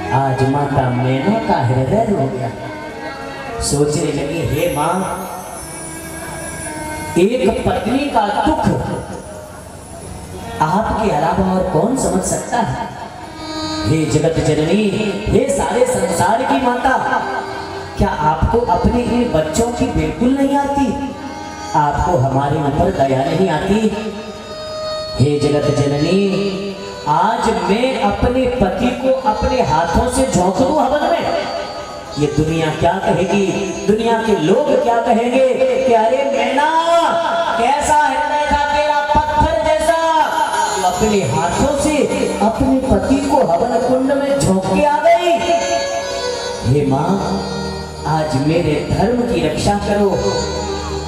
आज माता मैना का हृदय रो गया। सोचने लगी, हे मां, एक पत्नी का दुख आपके अलावा और कौन समझ सकता है। हे जगत जननी, हे सारे संसार की माता, क्या आपको अपने इन बच्चों की बिल्कुल नहीं आती? आपको हमारे ऊपर दया नहीं आती? हे जगत जननी, आज मैं अपने पति को अपने हाथों से झोंक दूं हवन में, ये दुनिया क्या कहेगी? दुनिया के लोग क्या कहेंगे कि अरे मैना, कैसा हृदय था तेरा, पत्थर जैसा, तो अपने हाथों से अपने पति को हवन कुंड में झोंक के आ गई। हे मां, आज मेरे धर्म की रक्षा करो,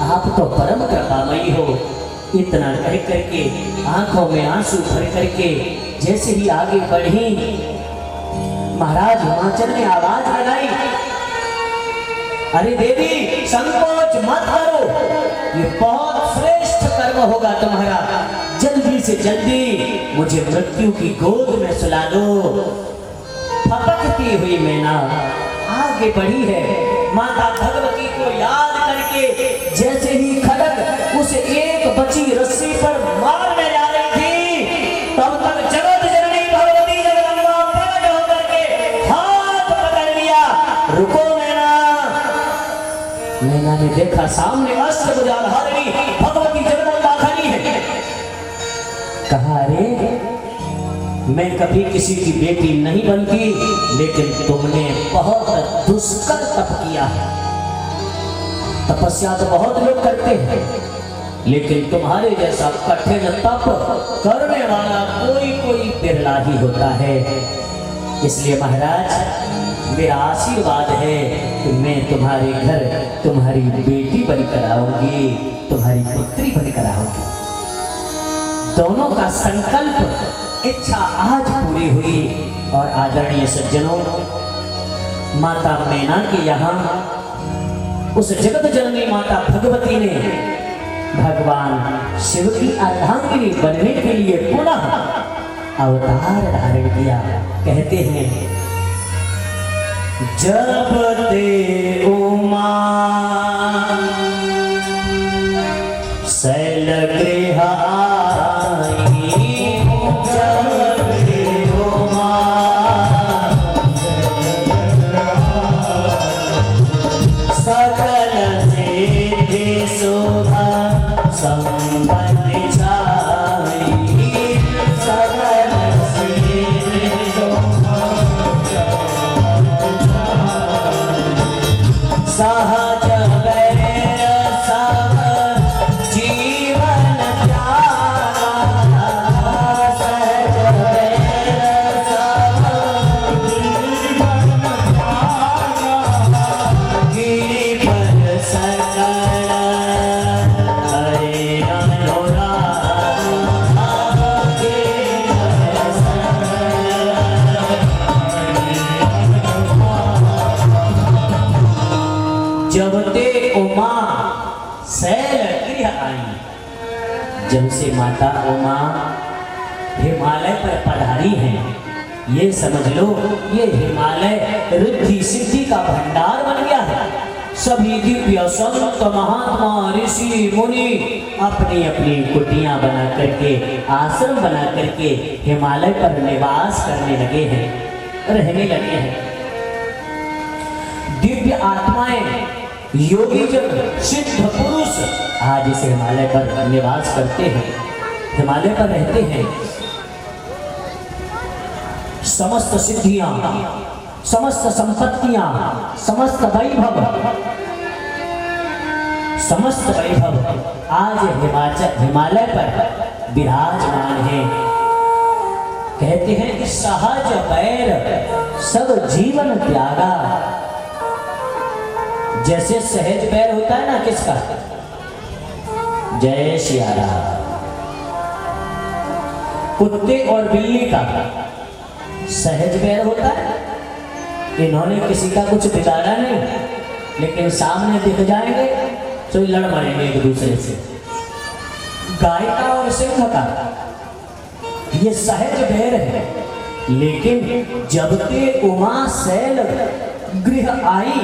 आप तो परम कृपामयी हो। इतना कह करके आंखों में आंसू भर करके जैसे ही आगे बढ़ी, महाराज हिमाचल ने आवाज लगाई, अरे देवी संकोच मत करो, ये बहुत श्रेष्ठ कर्म होगा तुम्हारा, जल्दी से जल्दी मुझे मृत्यु की गोद में सुला दो। फपकती हुई मैना आगे बढ़ी है, माता भगवती को याद करके जैसे ही खड़ग उस एक बची रस्सी पर मारने जा रही थी, तब तक जगत जननी भगवती जगदम्बा प्रकट होकर के हाथ पकड़ लिया। रुको मैना। मैना ने देखा सामने अस्त्र भुजाधारिणी भगवती जगदम्बा खड़ी है। कहा, अरे मैं कभी किसी की बेटी नहीं बनती, लेकिन तुमने बहुत दुष्कर तप किया है। तपस्या तो बहुत लोग करते हैं, लेकिन तुम्हारे जैसा कठिन तप करने वाला कोई बिरला ही होता है। इसलिए महाराज, मेरा आशीर्वाद है कि मैं तुम्हारे घर तुम्हारी बेटी बनकर आऊंगी, तुम्हारी पुत्री बनकर आऊंगी। दोनों का संकल्प, इच्छा आज पूरी हुई। और आदरणीय सज्जनों, माता मैना के यहाँ उस जगत जननी माता भगवती ने भगवान शिव की अर्धांगिनी बनने के लिए पुनः अवतार धारण किया। कहते हैं, जब ते उमा शैलगृह आई, जब ते उमा सकल सिद्धि शोभा संपत्ति छाई, सकल सिद्धि शोभा सहज बैर सब जीवन प्यारा, सहज बैर सब जीवन प्यारा, गिरि पर सकल हरे अनुराग, गिरि पर सकल जब ते उमा शैल गृह आई। जब से माता उमा हिमालय पर पधारी हैं, ये समझ लो ये हिमालय रिद्धि सिद्धि का भंडार बन गया है। सभी दिव्य संत महात्मा ऋषि मुनि अपनी अपनी कुटियां बना करके, आश्रम बना करके हिमालय पर निवास करने लगे हैं, रहने लगे हैं। दिव्य आत्माएं, योगी जन, सिद्ध पुरुष आज इस हिमालय पर निवास करते हैं, हिमालय पर रहते हैं। समस्त सिद्धियां, समस्त संपत्तियां, समस्त वैभव आज हिमालय पर विराजमान है। कहते हैं कि सहज बैर सब जीवन त्यागा। जैसे सहज बैर होता है ना, किसका? जय सिया राम। कुत्ते और बिल्ली का सहज बैर होता है। इन्होंने किसी का कुछ बिगाड़ा नहीं, लेकिन सामने दिख जाएंगे तो लड़ मरेंगे एक दूसरे से। गाय का और सिंह का ये सहज बैर है, लेकिन जब ते उमा शैल गृह आई,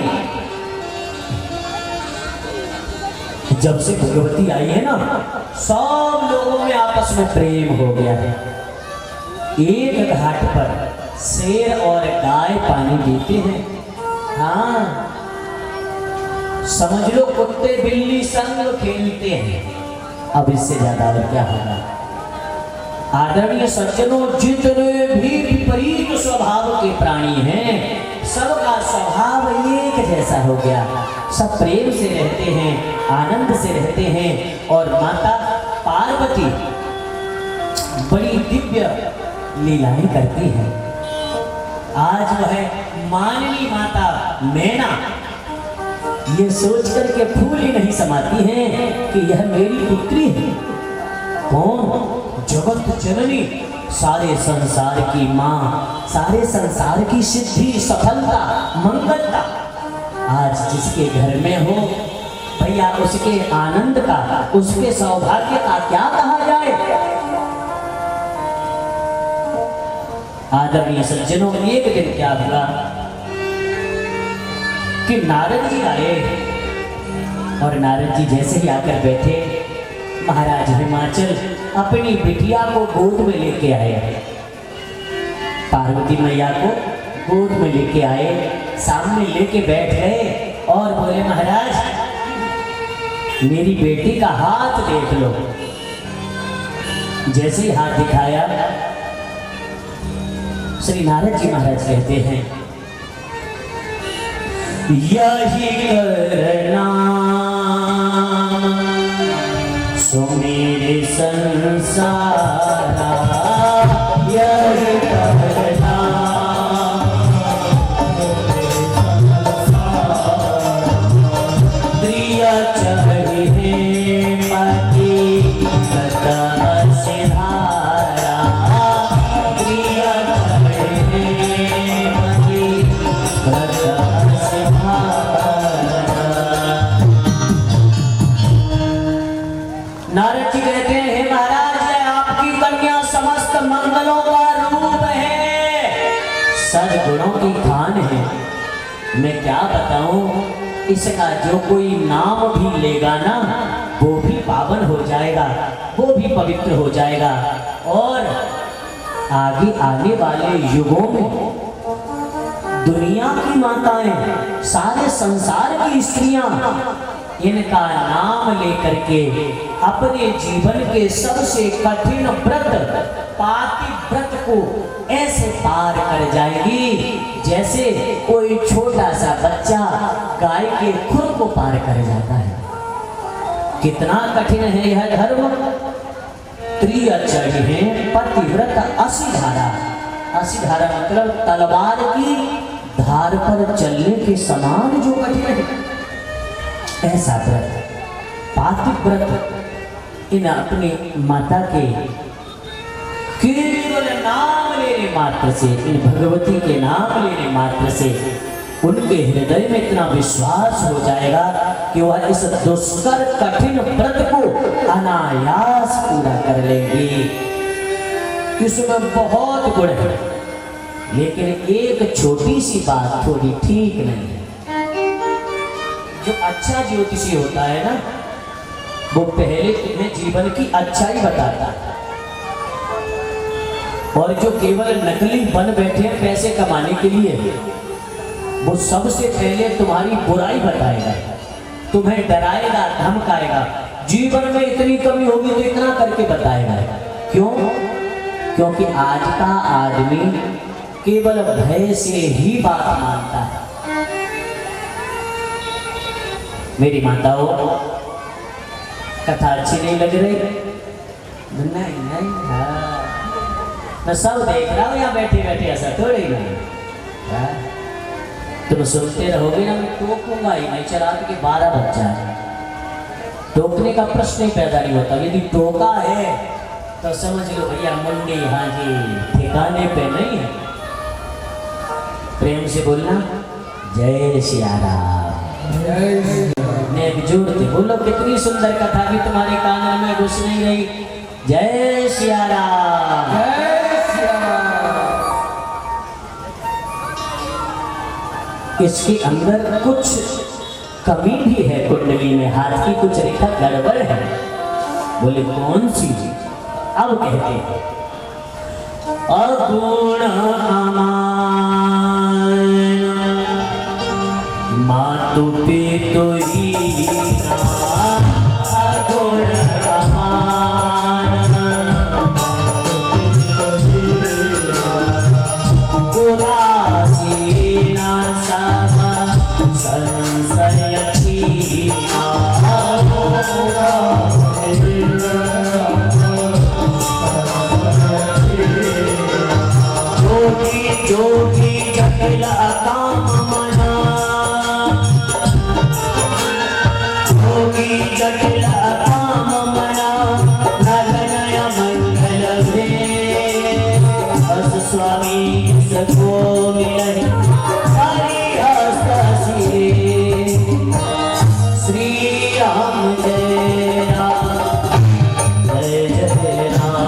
जब से भगवती आई है ना, सब लोगों में आपस में प्रेम हो गया है। एक घाट पर शेर और गाय पानी पीते हैं। हाँ, समझ लो कुत्ते बिल्ली संग खेलते हैं। अब इससे ज्यादा और क्या होगा। आदरणीय सज्जनों, जितने भी विपरीत स्वभाव के प्राणी हैं, सबका स्वभाव एक जैसा हो गया। सब प्रेम से रहते हैं, आनंद से रहते हैं। और माता पार्वती बड़ी दिव्य लीलाएं करती हैं। आज वह माननी माता मैना ये सोच कर के फूल ही नहीं समाती हैं कि यह मेरी पुत्री है। कौन? जगत जननी, सारे संसार की माँ, सारे संसार की सिद्धि, सफलता, मंगलता। आज जिसके घर में हो भैया, उसके आनंद का, उसके सौभाग्य का क्या कहा जाए। आदरणीय सज्जनों, एक दिन क्या हुआ कि नारद जी आए, और नारद जी जैसे ही आकर बैठे, महाराज हिमाचल अपनी बिटिया को गोद में लेके आए। पार्वती मैया को गोद में लेके आए, सामने लेके बैठ गए और बोले, महाराज मेरी बेटी का हाथ देख लो। जैसे ही हाथ दिखाया, श्री नारद जी महाराज कहते हैं, यही करना सुमेरे संसारा, यही करना प्रिय चढ़े पति कथा सिधारा, प्रिय चढ़े पति कथा सिधारा। नारद जी कहते हैं, हे महाराज, यह आपकी कन्या समस्त मंगलों का रूप है, सद्गुणों की खान है। मैं क्या बताऊं, इसका जो कोई नाम भी लेगा ना, वो भी पावन हो जाएगा, वो भी पवित्र हो जाएगा। और आगे आने वाले युगों में दुनिया की माताएं, सारे संसार की स्त्रियां इनका नाम लेकर के अपने जीवन के सबसे कठिन व्रत, पाति व्रत को ऐसे पार कर जाएगी जैसे कोई छोटा सा बच्चा गाय के खुर को पार कर जाता है। कितना कठिन है यह धर्म। त्रिय चढ़े पतिव्रत असी धारा। असी धारा मतलब तलवार की धार पर चलने के समान जो कठिन है, ऐसा व्रत, पाति व्रत। इन अपनी माता के केवल नाम लेने मात्र से, इन भगवती के नाम लेने मात्र से उनके हृदय में इतना विश्वास हो जाएगा कि वह इस दुष्कर कठिन व्रत को अनायास पूरा कर लेंगी। इसमें बहुत गुण है, लेकिन एक छोटी सी बात थोड़ी ठीक नहीं है। जो अच्छा ज्योतिषी होता है ना, वो पहले तुम्हें जीवन की अच्छाई बताता है, और जो केवल नकली बन बैठे हैं पैसे कमाने के लिए, वो सबसे पहले तुम्हारी बुराई बताएगा, तुम्हें डराएगा, धमकाएगा। जीवन में इतनी कमी होगी तो इतना करके बताएगा। क्यों? क्योंकि आज का आदमी केवल भय से ही बात मानता है। मेरी माताओं, कथा अच्छी नहीं लग रही? नहीं, हाँ, मैं सब देख रहा हूँ यहाँ बैठे बैठे, ऐसा थोड़ी नहीं। तुम सुनते रहोगे ना, मैं टोकूंगा ही नहीं। चला के 12 बज जाए, टोकने का प्रश्न ही पैदा नहीं होता। यदि टोका है तो समझ लो भैया मुंडी हाँ जी ठिकाने पे नहीं है। प्रेम से बोलना, जय सिया राम। जोर से बोलो, कितनी सुंदर कथा भी तुम्हारे कान में घुस नहीं रही। जय सिया राम, जय सिया राम। इसके अंदर कुछ कमी भी है, कुंडली में हाथ की कुछ रेखा गड़बड़ है। बोले कौन सी? अब कहते हैं अगुण अमान मातु पितु हीना, अगुण अमान उदासीना सब संशयहीना, जोगी जटिल अकाम मना, जोगी जटिल अकाम मना, नगनय मंगल भे, बस स्वामी सको मिलन हरि हस्त सिरे, श्री राम जय राम जय जय राम।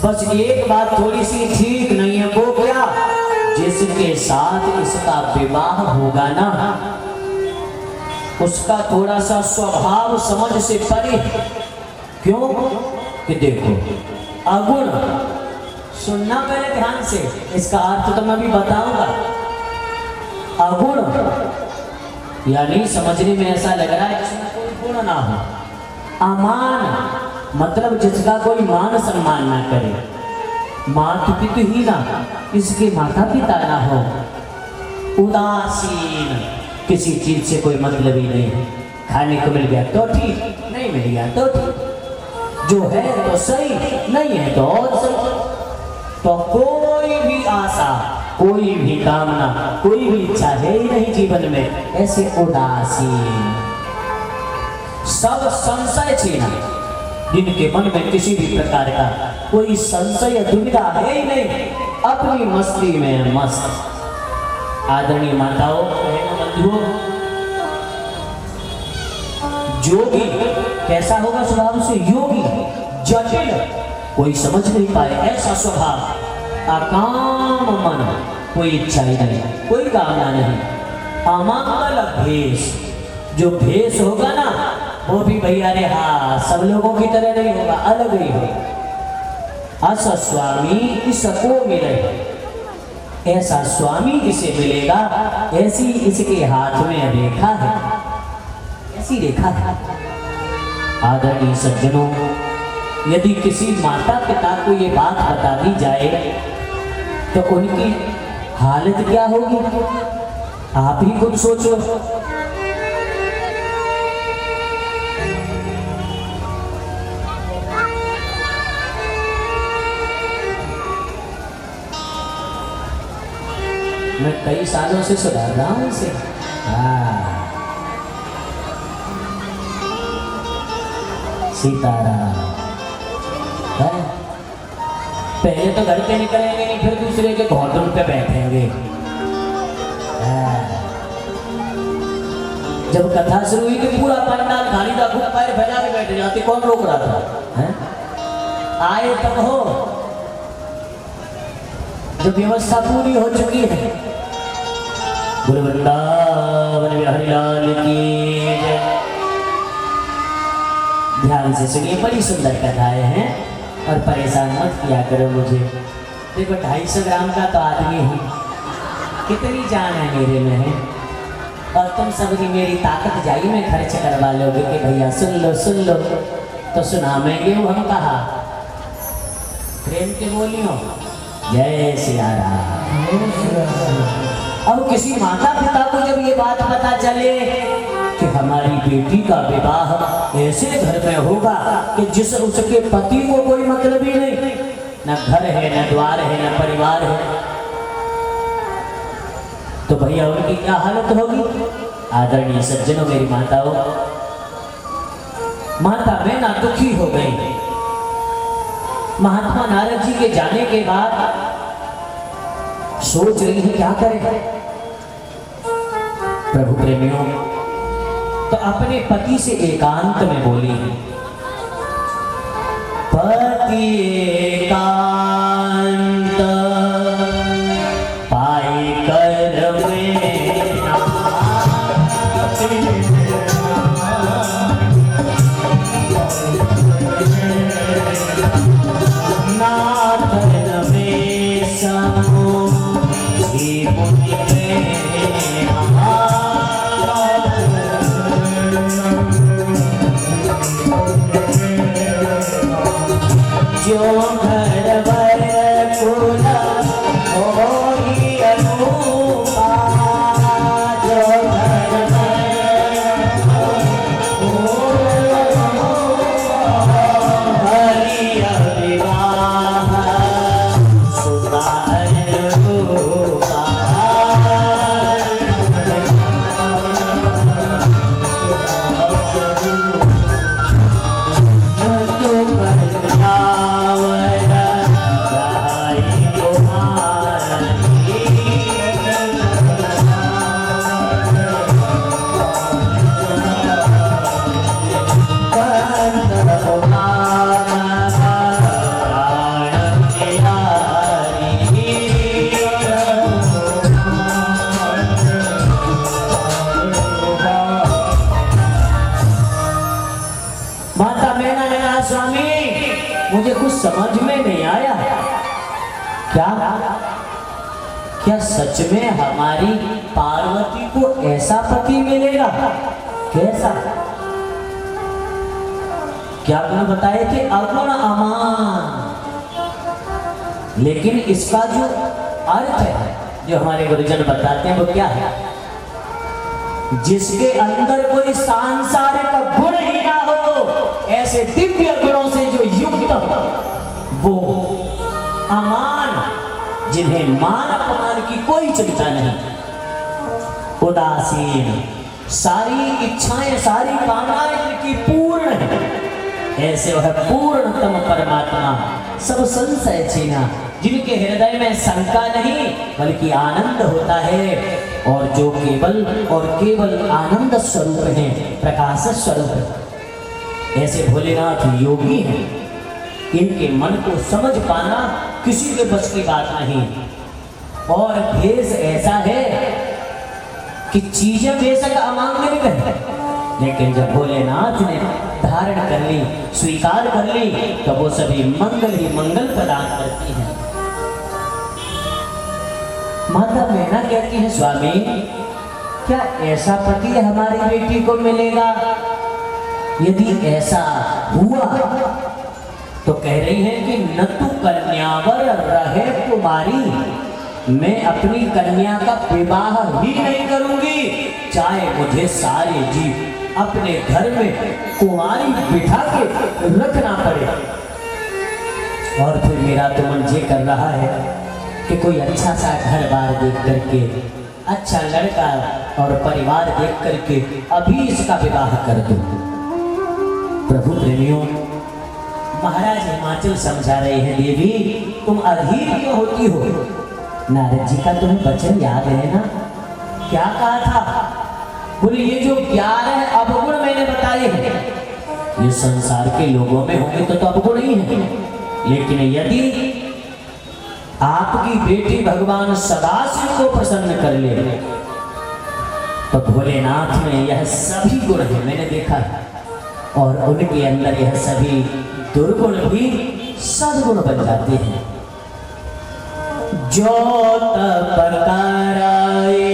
बस एक बात थोड़ी सी ठीक नहीं है, वो क्या? जिसके साथ इसका विवाह होगा ना, उसका थोड़ा सा स्वभाव समझ से परे। क्यों? कि देखो अगुण, सुनना पहले ध्यान से, इसका अर्थ तो मैं भी बताऊंगा। अगुण यानी समझने में ऐसा लग रहा है जिसमें कोई गुण ना हो। अमान मतलब जिसका कोई मान सम्मान ना करे। मातु पितु हीना, इसके माता पिता ना हो। उदासीन, किसी चीज से कोई मतलब ही नहीं। खाने को मिल गया तो ठीक, नहीं मिल गया तो ठीक, जो है तो सही, नहीं है तो और सही। तो कोई भी आशा, कोई भी कामना, कोई भी इच्छा है ही नहीं जीवन में। ऐसे उदासीन, सब संशय छीना, जिनके मन में किसी भी प्रकार का कोई संशय दुविधा है ही नहीं, अपनी मस्ती में मस्त। आदरणीय माताओं, बंधुओं, जोगी कैसा होगा स्वभाव से? योगी, जटिल, कोई समझ नहीं पाए ऐसा स्वभाव। अकाम मन, कोई इच्छा ही नहीं, कोई कामना नहीं। अमंगल भेष, जो भेष होगा ना वो भी भैया रे हाँ सब लोगों की तरह नहीं होगा, अलग ही होगा। अस स्वामी इसको मिले, ऐसा स्वामी जिसे मिलेगा ऐसी इसके हाथ में रेखा है, ऐसी रेखा है। आदरणीय सज्जनों, यदि किसी माता पिता को ये बात बता दी जाए तो उनकी हालत क्या होगी? आप ही खुद सोचो। मैं कई सालों से सुधार रहा हूं इसे। सीताराम। पहले तो घर पे निकलेंगे नहीं, फिर दूसरे के घोटन पे बैठेंगे। जब कथा शुरू हुई कि पूरा पंडाल खाली था, खूब पैर फैला के बैठ जाते, कौन रोक रहा था? आए तब हो जब व्यवस्था पूरी हो चुकी है। गुरु वृंदावन बिहारी लाल की जय। ध्यान से सुनिए, बड़ी सुंदर कथाएं हैं और परेशान मत किया करो मुझे। देखो 250 ग्राम का तो आदमी हूँ, कितनी जान है मेरे में है, और तुम सबकी मेरी ताकत जाई में खर्च करवा लोगे कि भैया सुन लो तो सुना मैं गेहूँ हम कहा। प्रेम के बोलियो जय सिया राम। अब किसी माता पिता को जब ये बात पता चले कि हमारी बेटी का विवाह ऐसे घर में होगा कि जिस उसके पति को कोई मतलब ही नहीं, न घर है, न द्वार है, न परिवार है, तो भैया उनकी क्या हालत होगी? आदरणीय सज्जनों, मेरी माताओं, माता मैना दुखी हो गई। महात्मा नारद जी के जाने के बाद सोच रही है क्या करें। प्रभु प्रेमियों तो अपने पति से एकांत में बोली, पति एकांत पाई कर में नाथन में समो जो घर वर कुल होई अनूपा, जो घर हरि विवाह सुतार रूपा। मुझे कुछ समझ में नहीं आया, क्या सच में हमारी पार्वती को ऐसा पति मिलेगा? कैसा? क्या आपने बताया कि अगुण अमान, लेकिन इसका जो अर्थ है जो हमारे गुरुजन बताते हैं वो क्या है? जिसके अंदर कोई सांसारिक गुण ही ना हो, ऐसे दिव्य गुणों से जो युक्त वो अमान, जिन्हें मान अपमान की कोई चिंता नहीं, उदासीन, सारी इच्छाएं सारी कामनाएं जिनकी पूर्ण है, ऐसे वह पूर्णतम परमात्मा सब संशय छीना, जिनके हृदय में शंका नहीं बल्कि आनंद होता है, और जो केवल और केवल आनंद स्वरूप है, प्रकाश स्वरूप है। ऐसे भोलेनाथ योगी हैं, इनके मन को समझ पाना किसी के बस की बात नहीं। और भेष ऐसा है कि चीजें बेशक अमांगलिक है, लेकिन जब भोलेनाथ ने धारण कर ली, स्वीकार कर ली, तो वो सभी मंगल ही मंगल प्रदान करती हैं। माता मैना कहती है, स्वामी क्या ऐसा पति हमारी बेटी को मिलेगा? यदि ऐसा हुआ तो कह रही है कि न तू कन्यावर रहे कुमारी, मैं अपनी कन्या का विवाह ही नहीं करूंगी, चाहे मुझे सारे जीव अपने घर में कुमारी बिठा के रखना पड़े। और फिर मेरा तो मन ये कर रहा है कि कोई अच्छा सा घर बार देख करके, अच्छा लड़का और परिवार देख करके अभी इसका विवाह कर दूं। प्रभु प्रेमियों, महाराज हिमाचल समझा रहे हैं, देवी तुम अधीर क्यों होती हो? नारद जी का तुम्हें वचन याद है ना? क्या कहा था? बोले ये जो 11 अवगुण मैंने बताए हैं, ये संसार के लोगों में होंगे तो अवगुण ही है, लेकिन यदि आपकी बेटी भगवान सदाशिव को प्रसन्न कर ले तो भोलेनाथ में यह सभी गुण है, मैंने देखा है, और उनके अंदर यह सभी दुर्गुण भी सद्गुण बन जाते हैं। जो तप कराए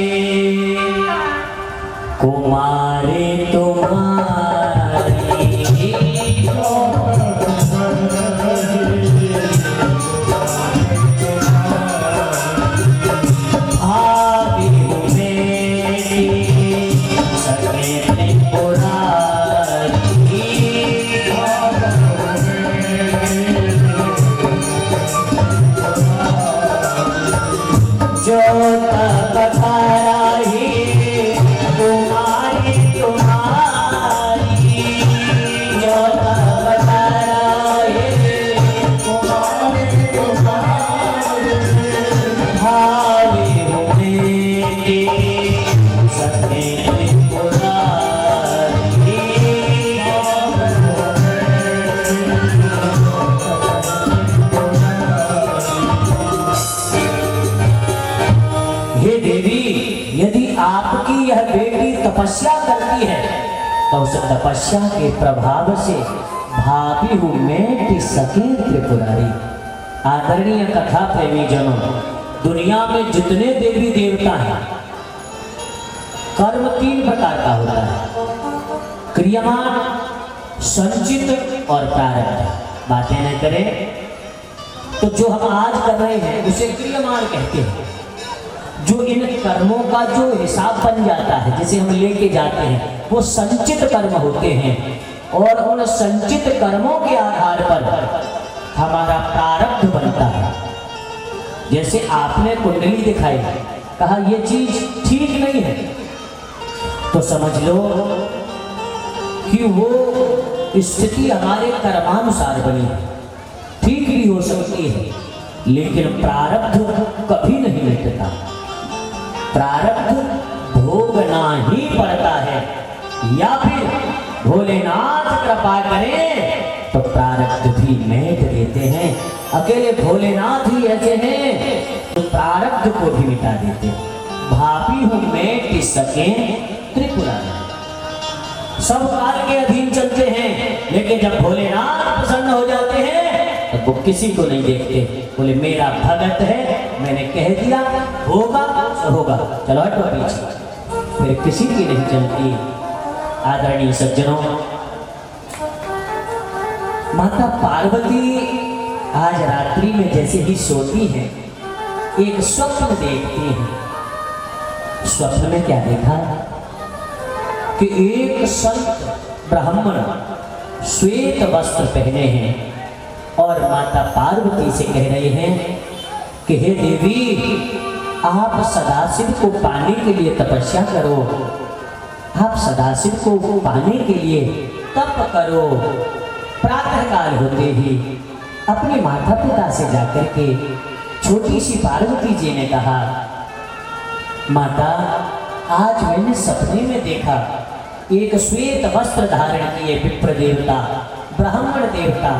कुमारी तुम्हारी, जो तप कराई तुम्हारी तपस्या करती है तो उस तपस्या के प्रभाव से भाभी हूँ मैं सके त्रिपुरारी। आदरणीय कथा प्रेमी जनों, दुनिया में जितने देवी देवता हैं कर्म 3 प्रकार का होता है, क्रियमान, संचित और प्रारब्ध। बातें न करें तो जो हम आज कर रहे हैं उसे क्रियमान कहते हैं। जो इन कर्मों का जो हिसाब बन जाता है, जिसे हम लेके जाते हैं, वो संचित कर्म होते हैं और उन संचित कर्मों के आधार पर हमारा प्रारब्ध बनता है। जैसे आपने कुंडली दिखाई, कहा ये चीज ठीक नहीं है, तो समझ लो कि वो स्थिति हमारे कर्मानुसार बनी है। ठीक भी हो सकती है, लेकिन प्रारब्ध कभी नहीं मिटता। प्रारब्ध भोगना ही पड़ता है, या फिर भोलेनाथ कृपा करें तो प्रारब्ध भी मेट देते हैं। अकेले भोलेनाथ ही ऐसे हैं तो प्रारब्ध को भी मिटा देते हैं। भाभी हूँ मेट सके त्रिपुरारी। सब काल के अधीन चलते हैं, लेकिन जब भोलेनाथ प्रसन्न हो जाते हैं तो वो किसी को नहीं देखते। बोले मेरा भगत है, मैंने कह दिया होगा तो होगा, चलो हटो पीछे, फिर किसी की नहीं चलती। आदरणीय सज्जनों, माता पार्वती आज रात्रि में जैसे ही सोती हैं, एक स्वप्न देखती हैं। स्वप्न में क्या देखा कि एक संत ब्राह्मण श्वेत वस्त्र पहने हैं और माता पार्वती से कह रहे हैं कि हे देवी, आप सदाशिव को पाने के लिए तपस्या करो, आप सदाशिव को पाने के लिए तप करो। प्रातः काल होते ही अपने माता पिता से जाकर के छोटी सी पार्वती जी ने कहा, माता आज मैंने सपने में देखा एक श्वेत वस्त्र धारण किए विप्र देवता, ब्राह्मण देवता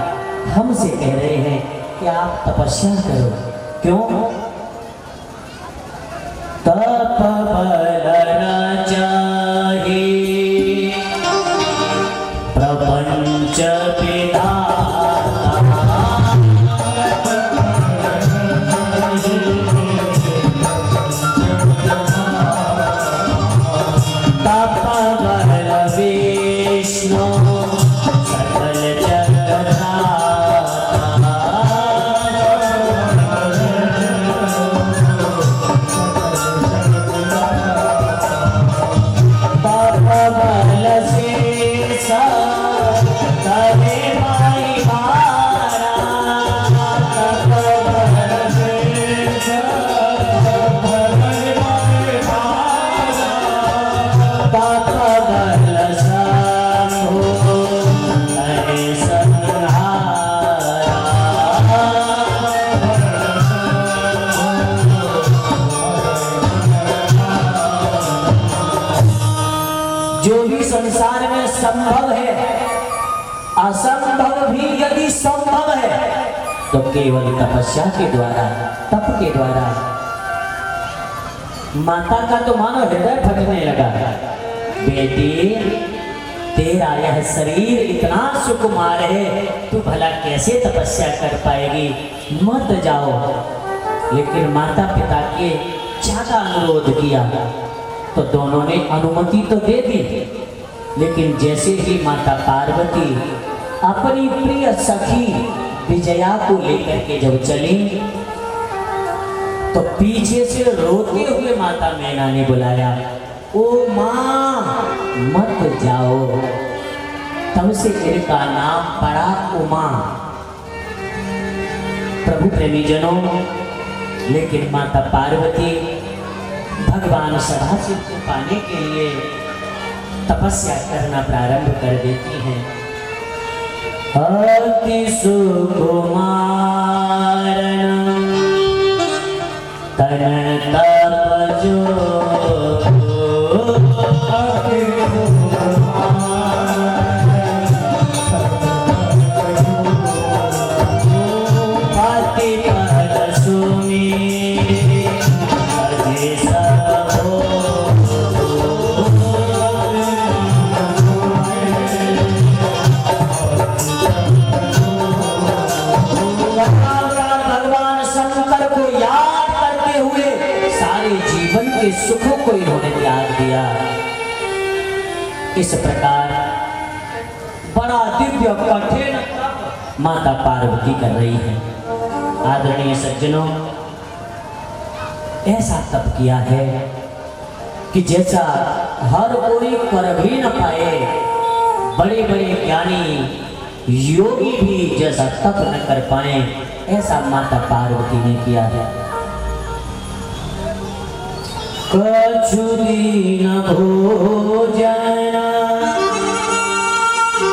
हमसे कह रहे हैं कि आप तपस्या करो। क्यों? तप बल न चाहे प्रपंच संभव है, असंभव भी यदि संभव है तो केवल तपस्या के द्वारा, तप के द्वारा। माता का तो मानो हृदय फटने लगा, बेटी तेरा यह शरीर इतना सुकुमार है, तू भला कैसे तपस्या कर पाएगी, मत जाओ। लेकिन माता पिता के ज्यादा अनुरोध किया तो दोनों ने अनुमति तो दे दी, लेकिन जैसे ही माता पार्वती अपनी प्रिय सखी विजया को लेकर के जब चली तो पीछे से रोते हुए माता मैना ने बुलाया, ओ माँ मत जाओ। तब से इनका नाम पड़ा उमा। प्रभु प्रेमी जनों, लेकिन माता पार्वती भगवान सदाशिव को पाने के लिए तपस्या करना प्रारंभ कर देती हैं। अति सुकुमारन तन तप जो इस प्रकार बड़ा दिव्य कठिन तप माता पार्वती कर रही है। आदरणीय सज्जनों, ऐसा तप किया है कि जैसा हर कोई कर भी न पाए, बड़े बड़े ज्ञानी योगी भी जैसा तप न कर पाए, ऐसा माता पार्वती ने किया है। कछु दीन भोजन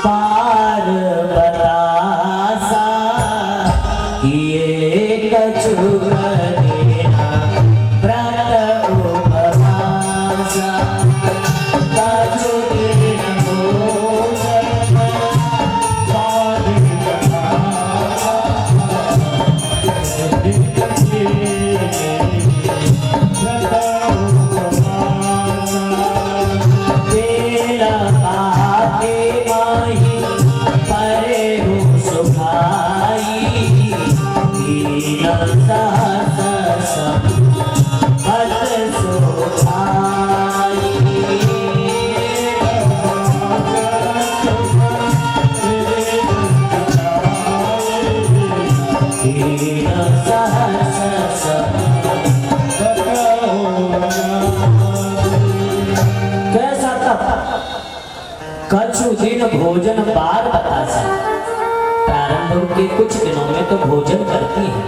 पार्वतासा किए कछु देना व्रत उपवासा। कछु दीन भोजन कछु दिन भोजन बार बतासा। प्रारंभ के कुछ दिनों में तो भोजन करती है,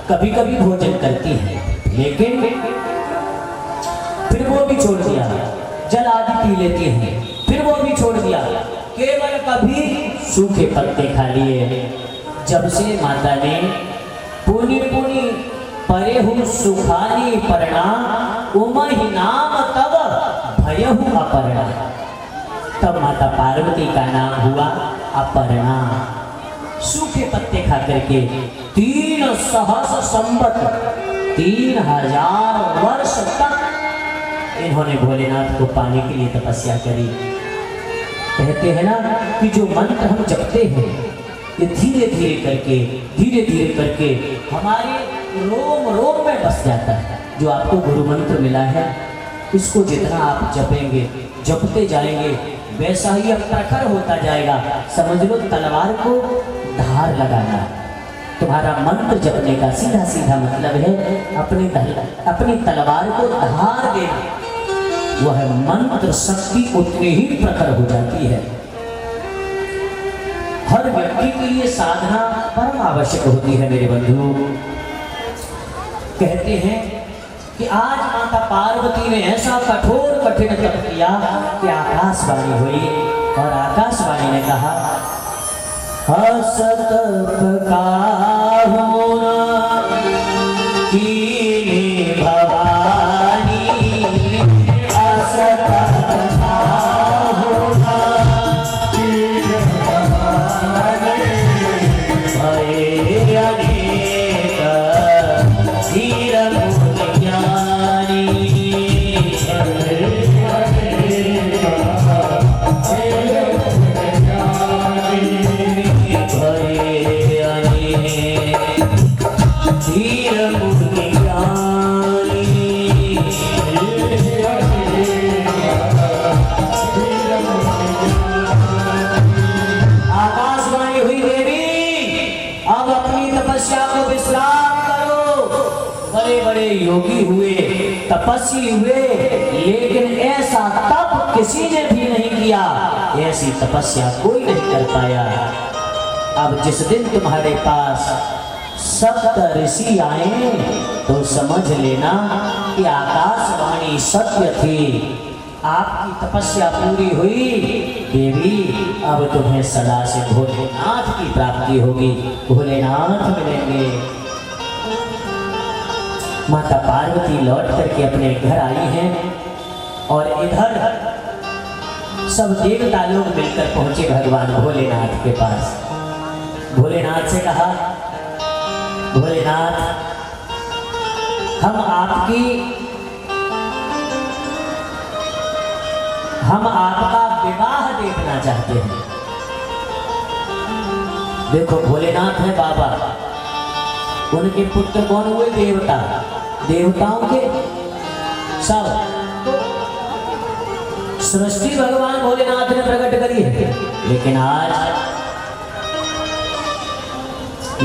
कभी कभी भोजन करती है, लेकिन फिर वो भी छोड़ दिया। जल आदि पी लेती है, फिर वो भी छोड़ दिया। केवल कभी सूखे पत्ते खा लिए। जब से माता ने पुनि पुनि परे हूँ सुखानी पर्णा उमहि नाम तब भयहु अपर्णा, तब माता पार्वती का नाम हुआ अपर्णा। सूखे पत्ते खा करके 3 सहस्र संवत 3000 वर्ष तक इन्होंने भोलेनाथ को पाने के लिए तपस्या करी। कहते हैं ना कि जो मंत्र हम जपते हैं ये धीरे धीरे करके हमारे रोम रोम में बस जाता है। जो आपको गुरु मंत्र मिला है, इसको जितना आप जपेंगे, जपते जाएंगे, वैसा ही अब प्रखर होता जाएगा। समझ लो तलवार को धार लगाना। तुम्हारा मंत्र जपने का सीधा सीधा मतलब है अपनी तलवार को धार देना। वह मंत्र शक्ति उतनी ही प्रखर हो जाती है। हर व्यक्ति के लिए साधना परम आवश्यक होती है मेरे बंधु। कहते हैं कि आज माता पार्वती ने ऐसा कठोर कठिन तप किया कि आकाशवाणी हुई और आकाशवाणी ने कहा, असत भवानी असत योगी हुए, तपस्वी हुए, लेकिन ऐसा तप किसी ने भी नहीं किया, ऐसी तपस्या कोई नहीं कर पाया। अब जिस दिन तुम्हारे पास 7 ऋषि आए तो समझ लेना कि आकाशवाणी सत्य थी। आपकी तपस्या पूरी हुई देवी, अब तुम्हें सदा से भोलेनाथ की प्राप्ति होगी, भोलेनाथ मिलेंगे। माता पार्वती लौट करके अपने घर आई हैं और इधर सब देवता लोग मिलकर पहुंचे भगवान भोलेनाथ के पास। भोलेनाथ से कहा, भोलेनाथ हम आपका विवाह देखना चाहते हैं। देखो भोलेनाथ है बाबा, उनके पुत्र कौन हुए? देवता। देवताओं के सृष्टि भगवान भोलेनाथ ने प्रकट करी है, लेकिन आज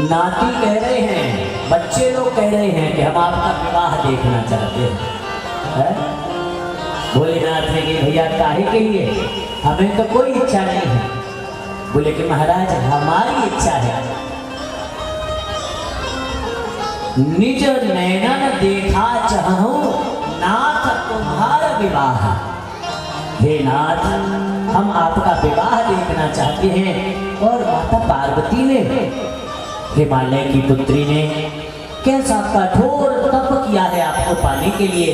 नाती कह रहे हैं, बच्चे लोग कह रहे हैं कि हम आपका विवाह देखना चाहते हैं। भोलेनाथ ने कहा भैया काहे के लिए, हमें तो कोई इच्छा नहीं है। बोले कि महाराज हमारी इच्छा है, निज नैनन देखा चाहूं नाथ तुम्हारा विवाह। हे नाथ, हम आपका विवाह देखना चाहते हैं। और माता पार्वती ने, हिमालय की पुत्री ने कैसा कठोर तप किया है आपको पाने के लिए,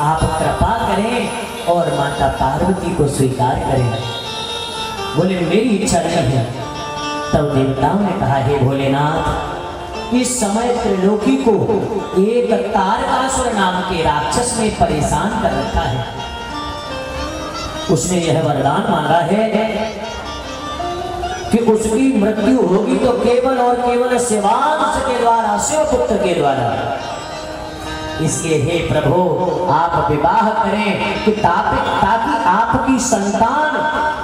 आप कृपा करें और माता पार्वती को स्वीकार करें। बोले मेरी इच्छा नहीं है। तब देवताओं ने कहा हे भोलेनाथ, इस समय त्रिलोकी को एक तारकासुर नाम के राक्षस ने परेशान कर रखा है। उसने यह वरदान मांगा है कि उसकी मृत्यु होगी तो केवल और केवल शिवांश के द्वारा, शिवपुत्र के द्वारा। इसलिए हे प्रभु आप विवाह करें कि ताकि आपकी संतान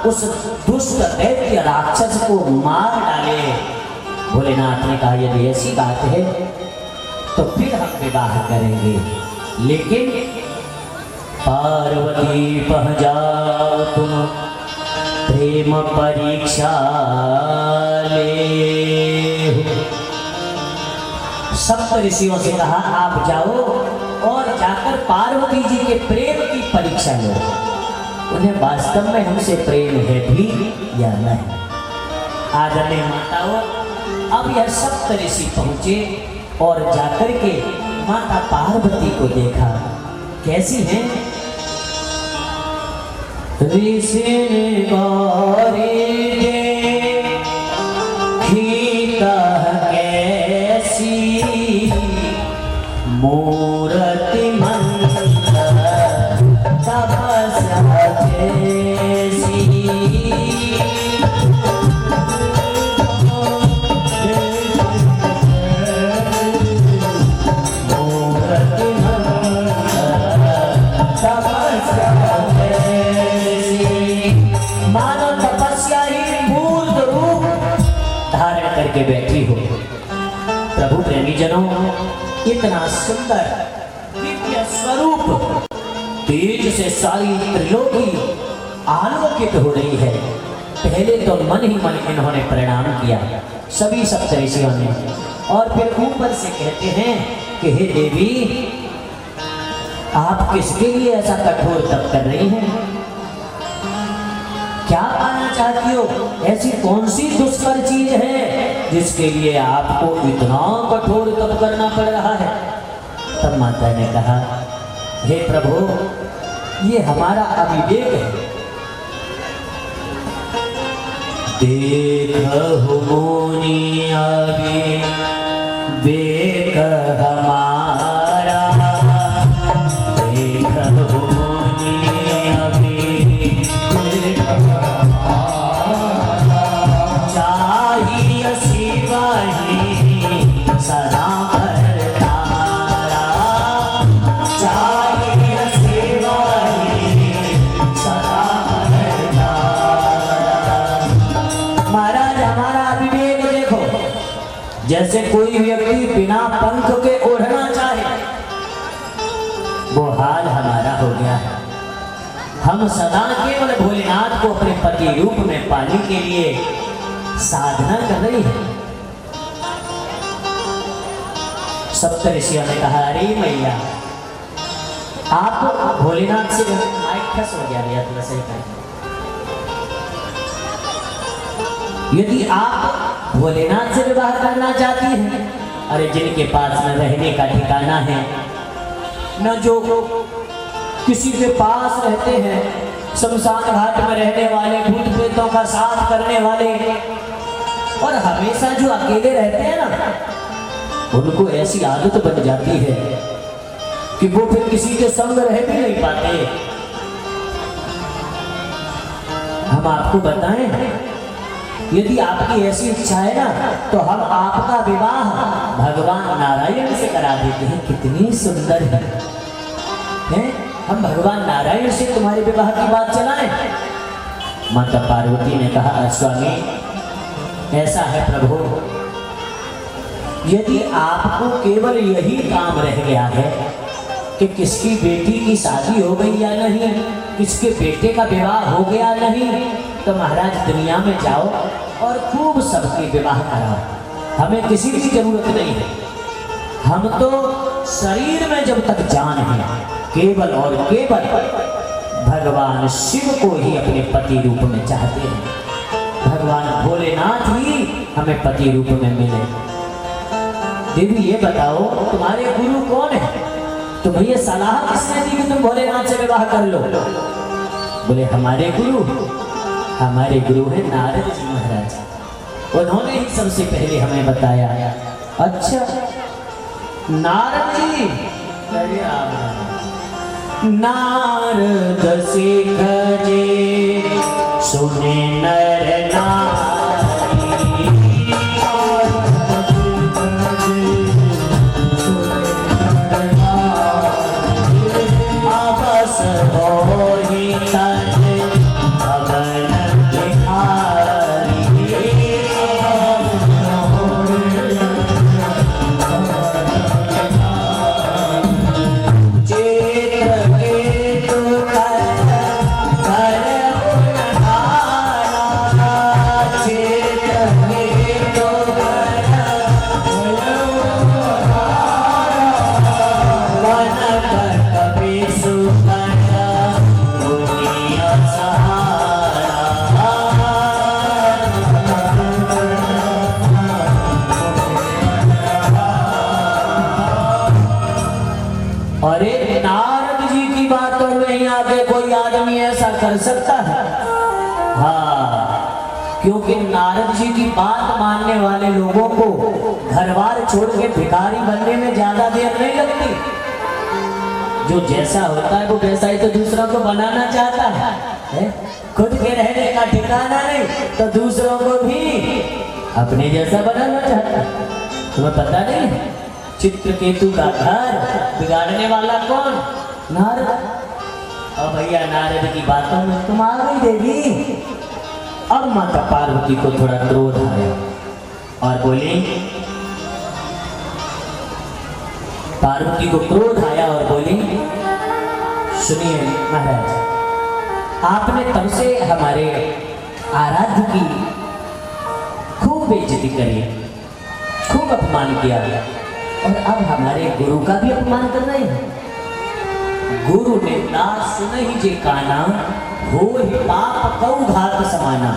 उस दुष्ट दैत्य राक्षस को मार डाले। भोलेनाथ ने कहा यदि ऐसी बात है तो फिर हम विवाह करेंगे, लेकिन पार्वती पह जाओ तुम प्रेम परीक्षा ले। सप्त ऋषियों से कहा आप जाओ और जाकर पार्वती जी के प्रेम की परीक्षा लो, उन्हें वास्तव में हमसे प्रेम है भी या नहीं। आदरणीय माताओं, अब यह सप्त ऋषि पहुंचे और जाकर के माता पार्वती को देखा। कैसी हैं? ऋषि गौरी कैसी मूर्ति मंगल तपस्या जैसी। करके बैठी हो। प्रभु प्रेमी जनों, इतना सुंदर दिव्य स्वरूप तेज से सारी त्रिलोकी आलोकित हो रही है। पहले तो मन ही मन इन्होंने प्रणाम किया सभी सप्तऋषियों ने, और फिर ऊपर से कहते हैं कि हे देवी, आप किसके लिए ऐसा कठोर तप कर रही हैं? क्या पाना चाहती हो? ऐसी कौन सी दुष्कर चीज है जिसके लिए आपको इतना कठोर तप करना पड़ रहा है? तब माता ने कहा हे प्रभु, ये हमारा अविवेक है। देखो मुनि अविवेक हमारा, देखो मुनि चाहिए शिवा ही सदा करतारा, चाहिए शिवा ही सदा करतारा। महाराज, हमारा अविवेक देखो, जैसे कोई व्यक्ति बिना पंख के उड़ना चाहे, वो हाल हमारा हो गया है। हम सदा केवल भोलेनाथ को अपने पति रूप में पाने के लिए साधना कर रही है। सप्तऋषियों ने कहा अरे मैया, आप भोलेनाथ से माइक खस हो गया भैया, थोड़ा सही करें। यदि आप भोलेनाथ से विवाह करना चाहती हैं, अरे जिनके पास न रहने का ठिकाना है, न जो किसी के पास रहते हैं, शमशान घाट में रहने वाले, भूत प्रेतों का साथ करने वाले, और हमेशा जो अकेले रहते हैं ना, उनको ऐसी आदत बन जाती है कि वो फिर किसी के संग रह भी नहीं पाते। हम आपको बताएं, यदि आपकी ऐसी इच्छा है ना, तो हम आपका विवाह भगवान नारायण से करा देते हैं। कितनी सुंदर है? हम भगवान नारायण से तुम्हारे विवाह की बात चलाएं। माता पार्वती ने कहा, स्वामी ऐसा है प्रभु, यदि आपको केवल यही काम रह गया है कि किसकी बेटी की शादी हो गई या नहीं, किसके बेटे का विवाह हो गया नहीं, तो महाराज दुनिया में जाओ और खूब सबके विवाह कराओ, हमें किसी की जरूरत नहीं है। हम तो शरीर में जब तक जान है केवल और केवल भगवान शिव को ही अपने पति रूप में चाहते हैं। भगवान भोलेनाथ ही हमें पति रूप में मिले। देवी ये बताओ तुम्हारे गुरु कौन है? तो भैया सलाह किसने दी कि तुम भोलेनाथ से विवाह कर लो? बोले हमारे गुरु है नारद जी महाराज, उन्होंने ही सबसे पहले हमें बताया। अच्छा नारद जी, अरे नारद सिखजे सुने नर नारी, अवस होहि तज भवन भिखारी, कर सकता है? हाँ, क्योंकि नारद जी की बात मानने वाले लोगों को घरबार छोड़ के भिखारी बनने में ज्यादा देर नहीं लगती। जो जैसा होता है वो वैसा ही तो दूसरों को बनाना चाहता है? खुद के रहने का ठिकाना नहीं तो दूसरों को भी अपने जैसा बनाना चाहता है। तुम्हें पता नहीं चित्रकेतु का घर बिगाड़ने वाला कौन? नारद। अब भैया नारद की बातों में तुम आ गई देवी। अब माता पार्वती को थोड़ा क्रोध आया और बोली, पार्वती को क्रोध आया और बोली, सुनिए महाराज, आपने तब से हमारे आराध्य की खूब बेइज्जती करी, खूब अपमान किया और अब हमारे गुरु का भी अपमान कर रहे हैं। गुरु निंदा सुन ही जे काना, हो ही पाप कऊ घात समाना।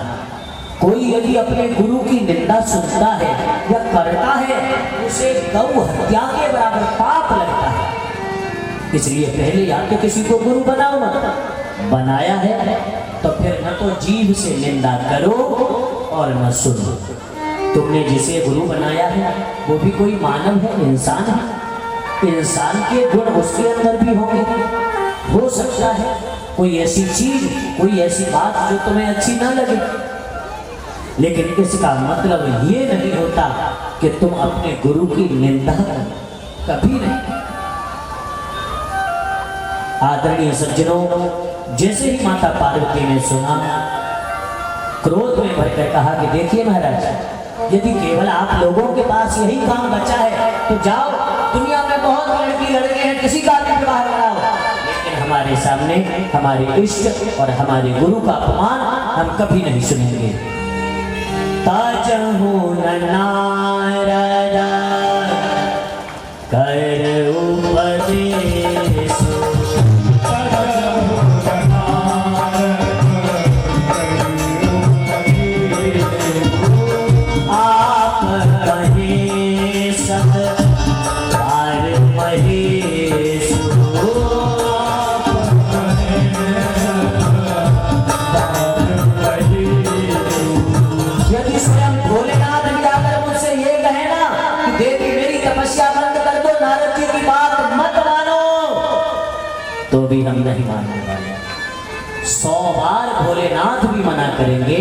कोई यदि अपने गुरु की निंदा सुनता है या करता है, उसे गौ हत्या के बराबर पाप लगता है। इसलिए पहले या तो किसी को गुरु बनाओ मत, बनाया है तो फिर न तो जीभ से निंदा करो और न सुनो। तुमने जिसे गुरु बनाया है वो भी कोई मानव है, इंसान है। इंसान के गुण उसके अंदर भी होंगे। हो सकता है कोई ऐसी चीज, कोई ऐसी बात जो तुम्हें अच्छी ना लगे, लेकिन इसका मतलब ये नहीं होता कि तुम अपने गुरु की निंदा करो, कभी नहीं। आदरणीय सज्जनों, जैसे ही माता पार्वती ने सुना, क्रोध में भरकर कहा कि देखिए महाराज, यदि केवल आप लोगों के पास यही काम बचा है तो जाओ, दुनिया में बहुत लड़की लड़के हैं, किसी का भी विवाह कराओ, लेकिन हमारे सामने हमारे इष्ट और हमारे गुरु का अपमान हम कभी नहीं सुनेंगे। ताजहु नारद कर उपदेश, तो भी हम नहीं मानने वाले। 100 बार भोलेनाथ भी मना करेंगे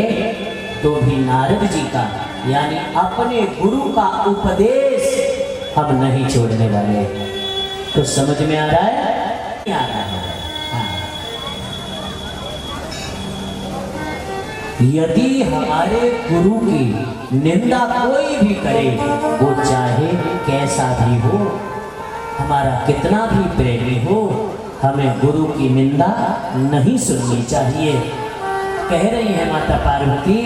तो भी नारद जी का यानी अपने गुरु का उपदेश हम नहीं छोड़ने वाले। तो समझ में आ रहा है? नहीं आ रहा है। यदि हमारे गुरु की निंदा कोई भी करे, वो चाहे कैसा भी हो, हमारा कितना भी प्रेमी हो, हमें गुरु की निंदा नहीं सुननी चाहिए। कह रही है माता पार्वती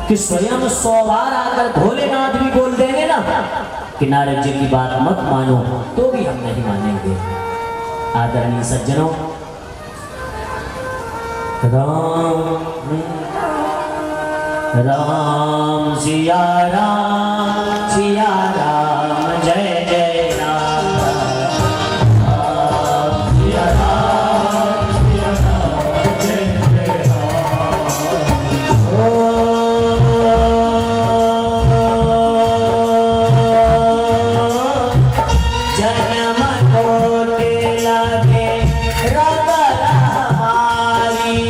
कि स्वयं 100 बार आकर भोलेनाथ भी बोल देंगे ना कि नारद जी की बात मत मानो, तो भी हम नहीं मानेंगे। आदरणीय सज्जनों, राम सिया राम जय जय राम, राम सिया राम जय जय राम। जन्म कोटि लगे रबर हमारी,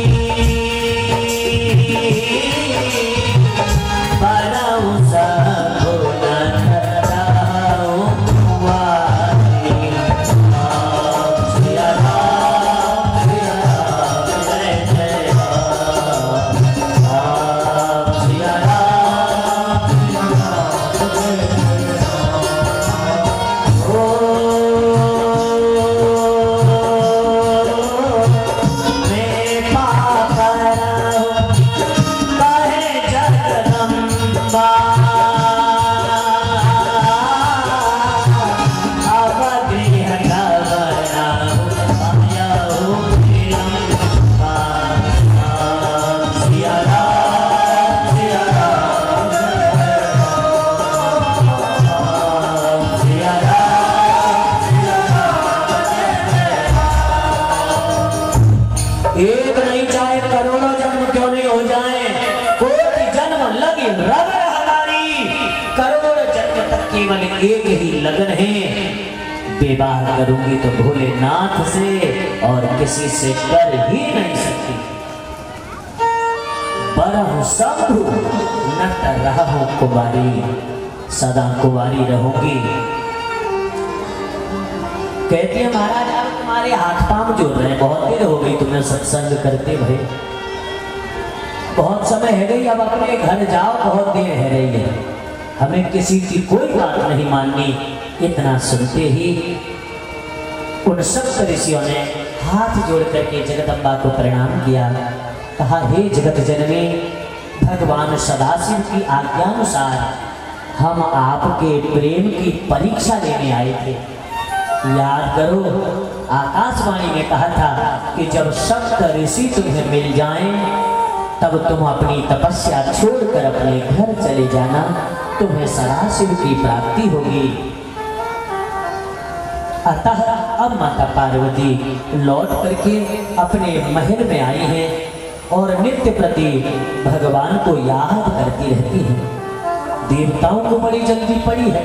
एक नहीं चाहे करोड़ों जन्म क्यों नहीं हो जाए, कोटि जन्म लगी रबर हमारी, करोड़ जन्म तक केवल एक ही लगन है, विवाह करूंगी तो भोलेनाथ से और किसी से कर ही नहीं सकती। बरहु शंभु नट रहूं कुमारी, सदा कुमारी रहूंगी। कहती है महाराज आप तुम्हारे हाथ पांव जोड़ रहे हैं, बहुत देर हो गई तुम्हें सत्संग करते भाई, बहुत समय है गई, अब अपने घर जाओ, बहुत देर है रही है, हमें किसी की कोई बात नहीं माननी। इतना सुनते ही उन सब ऋषियों ने हाथ जोड़ करके जगदम्बा को प्रणाम किया। कहा हे जगत जननी, भगवान सदाशिव की आज्ञानुसार हम आपके प्रेम की परीक्षा लेने आए थे। याद करो आकाशवाणी ने कहा था कि जब सप्त ऋषि तुम्हें मिल जाएं तब तुम अपनी तपस्या छोड़कर अपने घर चले जाना, तुम्हें सदाशिव की प्राप्ति होगी। अतः अब माता पार्वती लौट करके अपने महल में आई हैं और नित्य प्रति भगवान को याद करती रहती हैं। देवताओं को बड़ी जल्दी पड़ी है,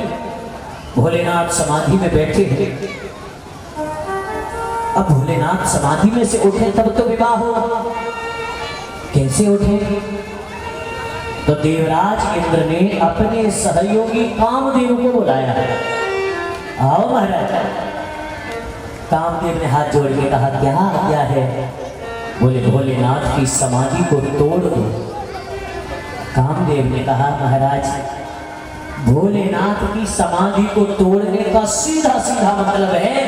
भोलेनाथ समाधि में बैठे हैं। अब भोलेनाथ समाधि में से उठे तब तो विवाह हो, कैसे उठे? तो देवराज इंद्र ने अपने सहयोगी कामदेव को बुलाया। आओ महाराज। कामदेव ने हाथ जोड़ के कहा क्या है? बोले भोलेनाथ की समाधि को तोड़ दो। कामदेव ने कहा महाराज, भोलेनाथ की समाधि को तोड़ने का सीधा सीधा मतलब है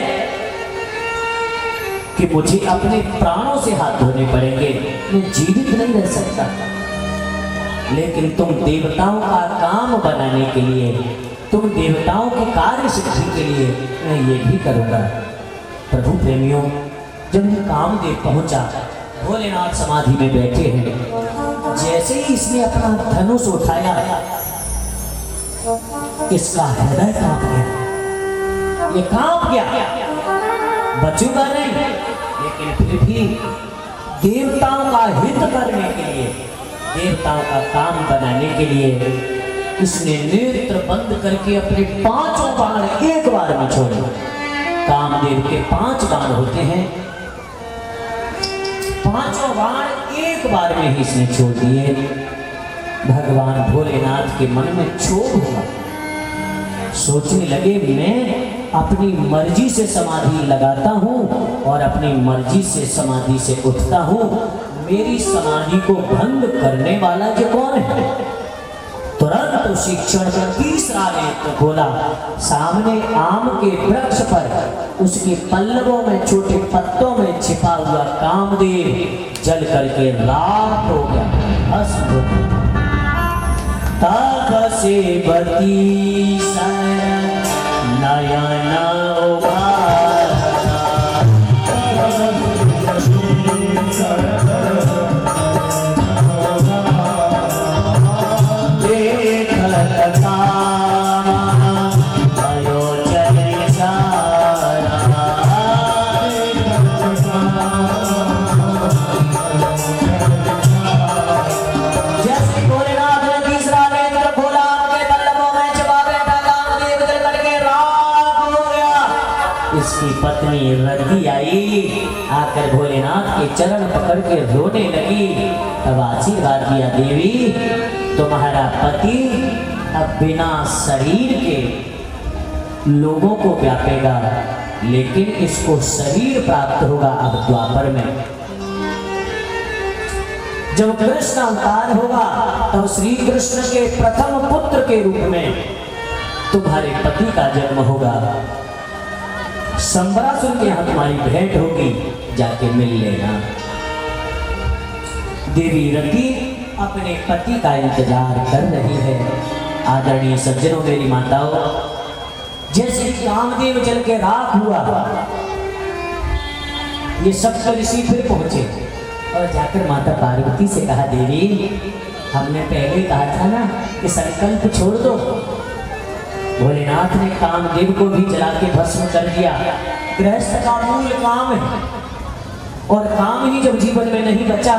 कि मुझे अपने प्राणों से हाथ धोने पड़ेंगे, मैं जीवित नहीं रह सकता। लेकिन तुम देवताओं का काम बनाने के लिए, तुम देवताओं की कार्य सिद्धि के लिए मैं ये भी करूँगा। प्रभु प्रेमियों, जब कामदेव पहुंचा, भोलेनाथ समाधि में बैठे हैं, जैसे ही इसने अपना धनुष उठाया, इसका हृदय कांप गया। ये कांप गया, बचूंगा नहीं, लेकिन फिर भी देवताओं का हित करने के लिए, देवताओं का काम बनाने के लिए इसने नेत्र बंद करके अपने 5 बाण एक बार में छोड़े। कामदेव के 5 बाण होते हैं, 5 बाण एक बार में ही इसने छोड़ दिए। भगवान भोलेनाथ के मन में क्षोभ हुआ, सोचने लगे मैं अपनी मर्जी से समाधि लगाता हूँ और अपनी मर्जी से समाधि से उठता हूँ, मेरी समाधि को भंग करने वाला जो कौन है? तुरंत उसी क्षण तीसरा नेत्र खोला। सामने आम के वृक्ष पर उसके पल्लवों में छोटे पत्तों में छिपा हुआ कामदेव जल करके राख हो गया, भस्म हो गया। तब से बती नयन पत्नी रति आई, आकर भोलेनाथ के चरण पकड़ के रोने लगी। तब आशीर्वाद दिया, देवी तुम्हारा पति अब बिना शरीर के लोगों को व्यापेगा, लेकिन इसको शरीर प्राप्त होगा अब द्वापर में। जब कृष्ण अवतार होगा तब श्री कृष्ण के प्रथम पुत्र के रूप में तुम्हारे पति का जन्म होगा। संबरासुर के यहाँ तुम्हारी भेंट होगी, जाके मिल लेना। देवी रति अपने पति का इंतजार कर रही है। आदरणीय सज्जनों, मेरी माताओं, जैसे कामदेव जल के राख हुआ, ये सब ऋषि फिर पहुंचे और जाकर माता पार्वती से कहा, देवी हमने पहले कहा था ना कि संकल्प छोड़ दो। भोलेनाथ ने कामदेव को भी जला के भस्म कर दिया। गृहस्थ का मूल काम है, और काम ही जब जीवन में नहीं बचा।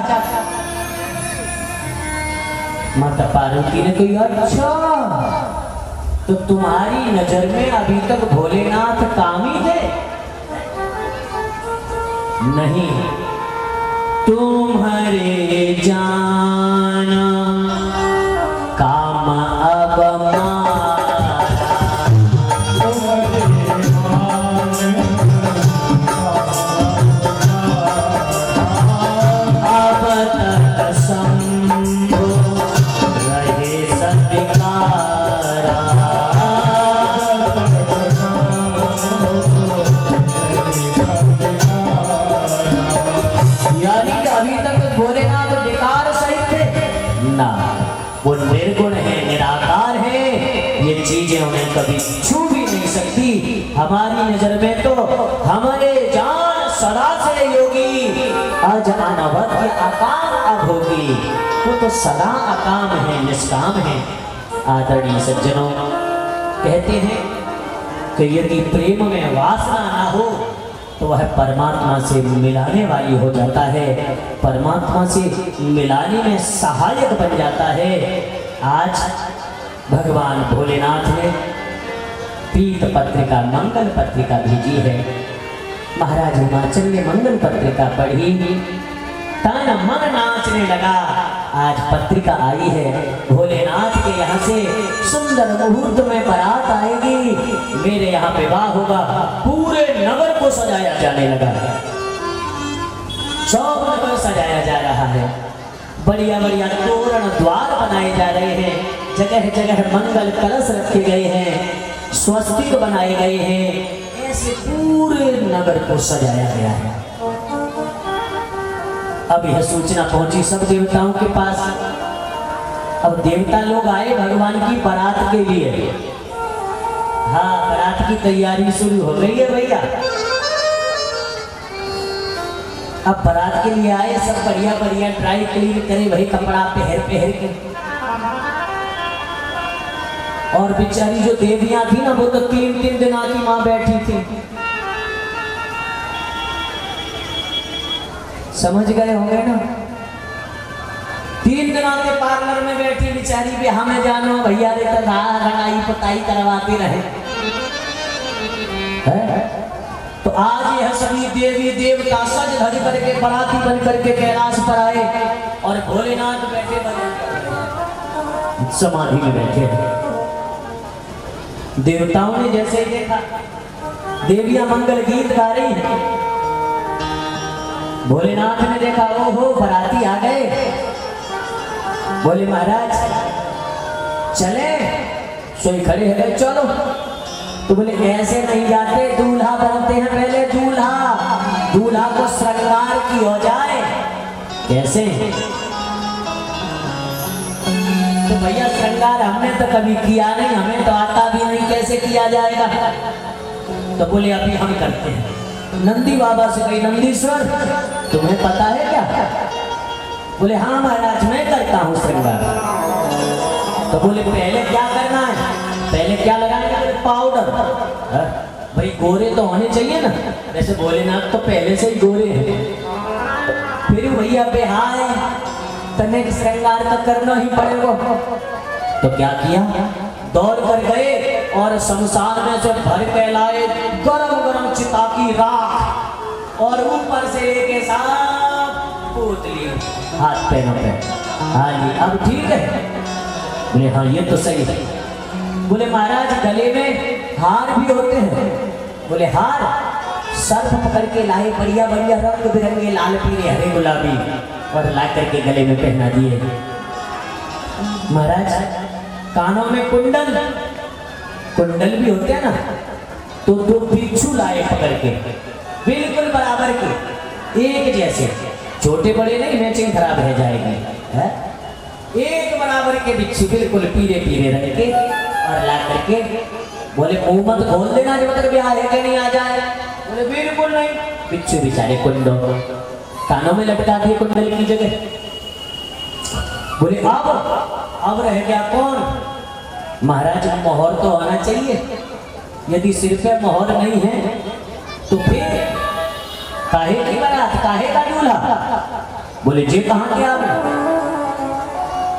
माता पार्वती ने कहा, अच्छा तो तुम्हारी नजर में अभी तक भोलेनाथ कामी थे? नहीं, तुम्हारे जाना काम अब वो निर्गुण है, निराकार है, ये चीजें उन्हें कभी छू भी नहीं सकती। हमारी नजर में तो हमारे जान सदा से योगी, आज अनवद्य अकाम अब होगी। वो तो सदा अकाम है, निष्काम है। आदरणीय सज्जनों, कहते हैं कि यदि प्रेम में वासना ना हो तो वह परमात्मा से मिलाने वाली हो जाता है, परमात्मा से मिलाने में सहायक बन जाता है। आज भगवान भोलेनाथ ने पीत पत्रिका, मंगल पत्रिका भेजी है। महाराज हिमाचल ने मंगल पत्रिका पढ़ी, तन मन नाचने लगा। आज पत्रिका आई है, भोलेनाथ के यहाँ से सुंदर मुहूर्त में बारात आएगी, मेरे यहाँ विवाह होगा। पूरे नगर को सजाया जाने लगा, सब नगर सजाया जा रहा है। बढ़िया बढ़िया तोरण द्वार बनाए जा रहे हैं, जगह जगह मंगल कलश रखे गए हैं, स्वस्तिक बनाए गए हैं। ऐसे पूरे नगर को सजाया गया है। अब यह सूचना पहुंची सब देवताओं के पास। अब देवता लोग आए भगवान की बारात के लिए। हाँ, बारात की तैयारी शुरू हो गई है भैया। अब बारात के लिए आए, सब बढ़िया बढ़िया ड्राई क्लीन करे, वही कपड़ा पहर के। और बेचारी जो देवियां थी ना, वो तो 3-3 दिन की माँ बैठी थी। समझ गए होंगे ना? 3 दिन के पार्लर में बैठी बेचारी भी, हमें जानो भैया रे, रंगाई पुताई करवाती रहे। तो आज यह सभी देवी देवता सज धज करके बराती बन करके कैलाश पर आए, और भोलेनाथ बैठे समाधि में बैठे। देवताओं ने जैसे ही देखा देवियां मंगल गीत गा रही हैं, भोलेनाथ ने देखा, ओहो बाराती आ गए। बोले महाराज चले, सोई खड़े हो गए, चलो। तो बोले ऐसे नहीं जाते, दूल्हा बनते हैं पहले, दूल्हा को श्रृंगार की हो जाए। कैसे? तो भैया श्रृंगार हमने तो कभी किया नहीं, हमें तो आता भी नहीं, कैसे किया जाएगा? तो बोले अभी हम करते हैं। नंदी बाबा से कही, नंदीश्वर तुम्हें पता है क्या? बोले हाँ महाराज मैं करता हूँ श्रृंगार। तो बोले पहले क्या करना है? पहले क्या लगाएंगे? बोले पाउडर। भाई गोरे तो होने चाहिए ना, जैसे भोलेनाथ तो पहले से ही गोरे हैं। फिर भैया बेहाय तने श्रृंगार तो करना ही पड़ेगा। तो क्या किया? दौड़ कर गए और शमशान में से भर के लाए गरम गरम चिता की राख, और ऊपर से लेके साफ पोत ली हाथ पैरों पे। हाँ जी अब ठीक है? बोले हाँ ये तो सही है। बोले महाराज गले में हार भी होते हैं। बोले हार? सर्फ पकड़ के लाए बढ़िया बढ़िया रंग बिरंगे लाल पीले हरे गुलाबी, और ला करके गले में पहना दिए। महाराज कानों में कुंडल भी होते हैं ना, तो दो बिच्छू लाए पकड़ के, बिल्कुल बराबर के, एक जैसे, छोटे बड़े नहीं, मैचिंग खराब रह जाएगी है? एक बराबर के बिच्छू बिल्कुल पीले पीले रंग के, और ला करके बोले मुंह मत खोल देना जब तक ब्याह है कि नहीं आ जाए। बोले बिल्कुल नहीं। बिच्छू बेचारे कुंडों कानों में लटका दिए कुंडल की जगह। बोले अब रह गया कौन? महाराज मोहर तो होना चाहिए, यदि सिर पे मोहर नहीं है तो फिर काहे की बारात, काहे का दूल्हा? बोले जी कहाँ गया आपने?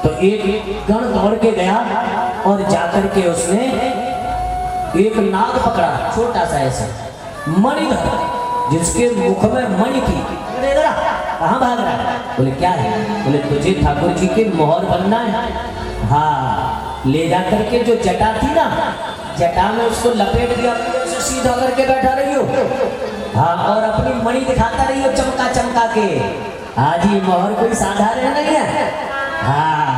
तो एक गण दौड़ के गया और जाकर के उसने एक नाग पकड़ा, छोटा सा ऐसा मणिधर, जिसके मुख में मणि थी। कहाँ भाग रहा है? बोले क्या है? बोले तुझे ठाकुर जी के मोहर बनना है। हाँ ले जा करके जो जटा थी ना, जटा में उसको लपेट दिया, सीधा करके बैठा रही हो। हाँ और अपनी मणि दिखाता रही हो चमका चमका के। हाँ जी मोहर कोई साधारण नहीं है। हाँ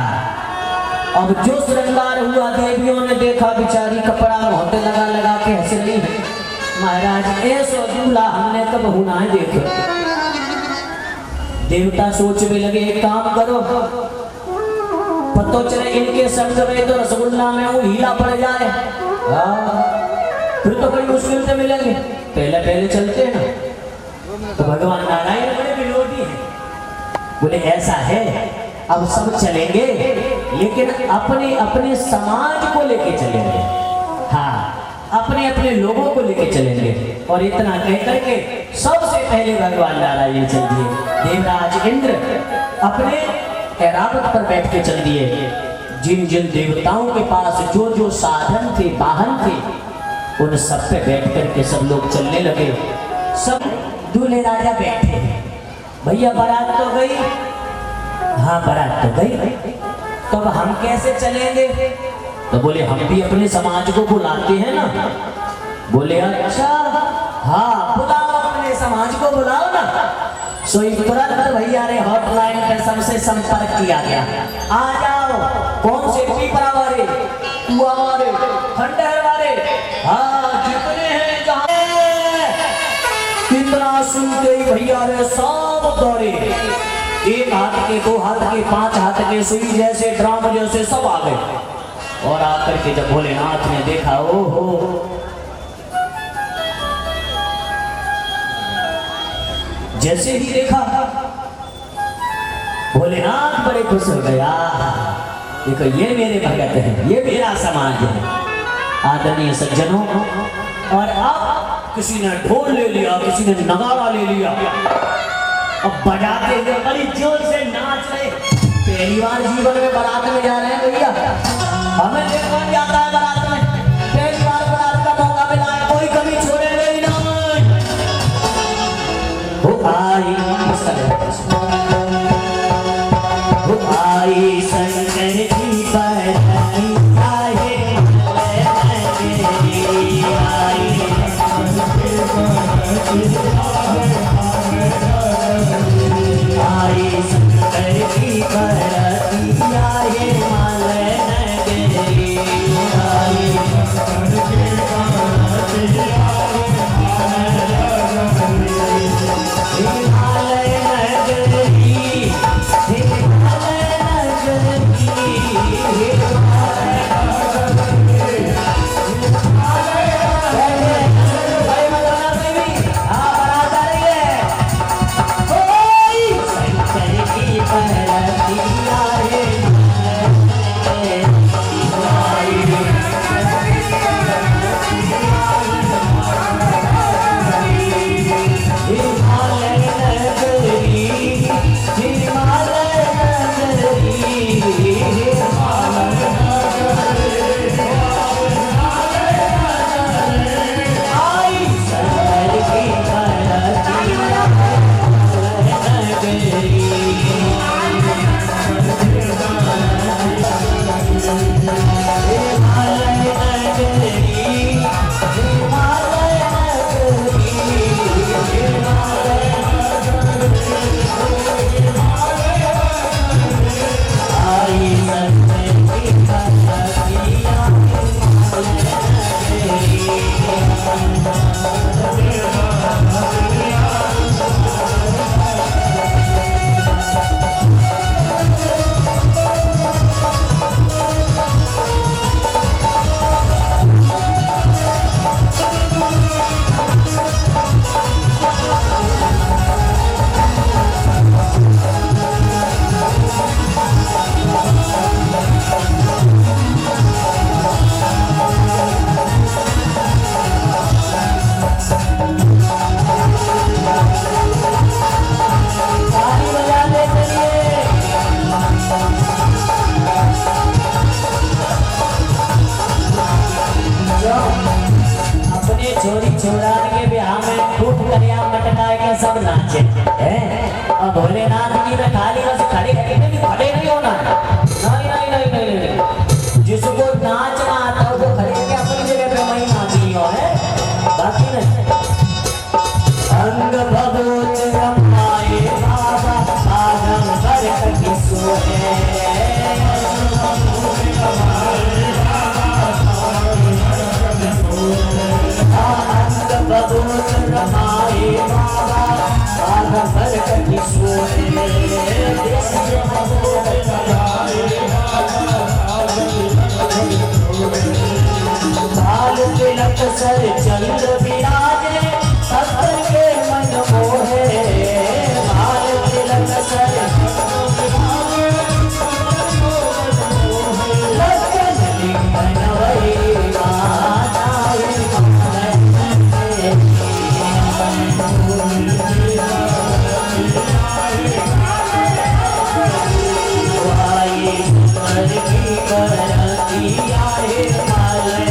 अब जो श्रृंगार हुआ, देवियों ने देखा बेचारी कपड़ा होते लगा लगा के हंस रही है। महाराज ऐसा दूल्हा हमने कब होना है देखे। देवता सोच में लगे एक काम करो, पतो चले इनके संग में तो रसगुल्ला में वो हीला पड़ जाए, फिर तो बड़ी मुश्किल से मिलेंगे। पहले चलते हैं ना। तो भगवान नारायण बड़े विरोधी हैं। बोले ऐसा है अब सब चलेंगे, लेकिन अपने अपने समाज को लेके चलेंगे। हाँ अपने अपने लोगों को लेके चलेंगे। और इतना कह करके सबसे पहले भगवान नारायण चल दिए। देवराज इंद्र अपने ऐरावत पर बैठ के चल दिए। जिन जिन देवताओं के पास जो जो साधन थे, वाहन थे, उन सब पे बैठ करके सब लोग चलने लगे। सब दूल्हे राजा बैठे। भैया बारात तो गई, हाँ बारात तो गई, तो अब हम कैसे चलेंगे? तो बोले हम भी अपने समाज को बुलाते हैं ना। बोले अच्छा हाँ बुलाओ, अपने समाज को बुलाओ ना। सो तुरंत भैया ने हॉटलाइन पे सबसे संपर्क किया गया। आ जाओ, कौन से पीपरा वाले, कुआ वाले, खंडहर वाले, हाँ जितने हैं जहाँ, कितना सुनते ही भैया ने सब दौड़े। एक हाथ के, दो हाथ के, पांच हाथ के, सुई जैसे, ड्राम जैसे सब आ गए। और आकर के जब भोलेनाथ ने देखा, ओहो जैसे ही देखा भोलेनाथ बड़े खुश हो गया। देखो ये मेरे भगत हैं, ये मेरा समाज है। आदरणीय सज्जनों, और अब किसी ने ढोल ले लिया, किसी ने नगाड़ा ले लिया, अब बजाते हुए बड़ी जोर से नाच रहे। पहली बार जीवन में बारात में जा रहे हैं भैया, हमें देखा जाता है बारात में, पहली बार बारात का मौका मिला है, कोई कभी छोड़ेंगे ही ना। हो आई शंकर जी बधाई, आए छोरी छोरा के ब्याह में खूब करिया मटकाए के सब नाचे हैं। अब भोलेनाथ की में खाली बस खड़े नहीं होना। नहीं नहीं नहीं नहीं नहीं, जिसको नाचना आता है वो खड़े के अपनी जगह पे वही नाचनी हो है, बाकी नहीं। अंग भगवत रमाए बाबा आगम कर किसोए, अंग भगवत रमाए बाबा आगम कर किसोए, लाल तिलक सर चंद्र विराजे सत्तर के मन मोहे, लाल तिलक सर लखन लिखन वही माताए सुमर की करती आए माले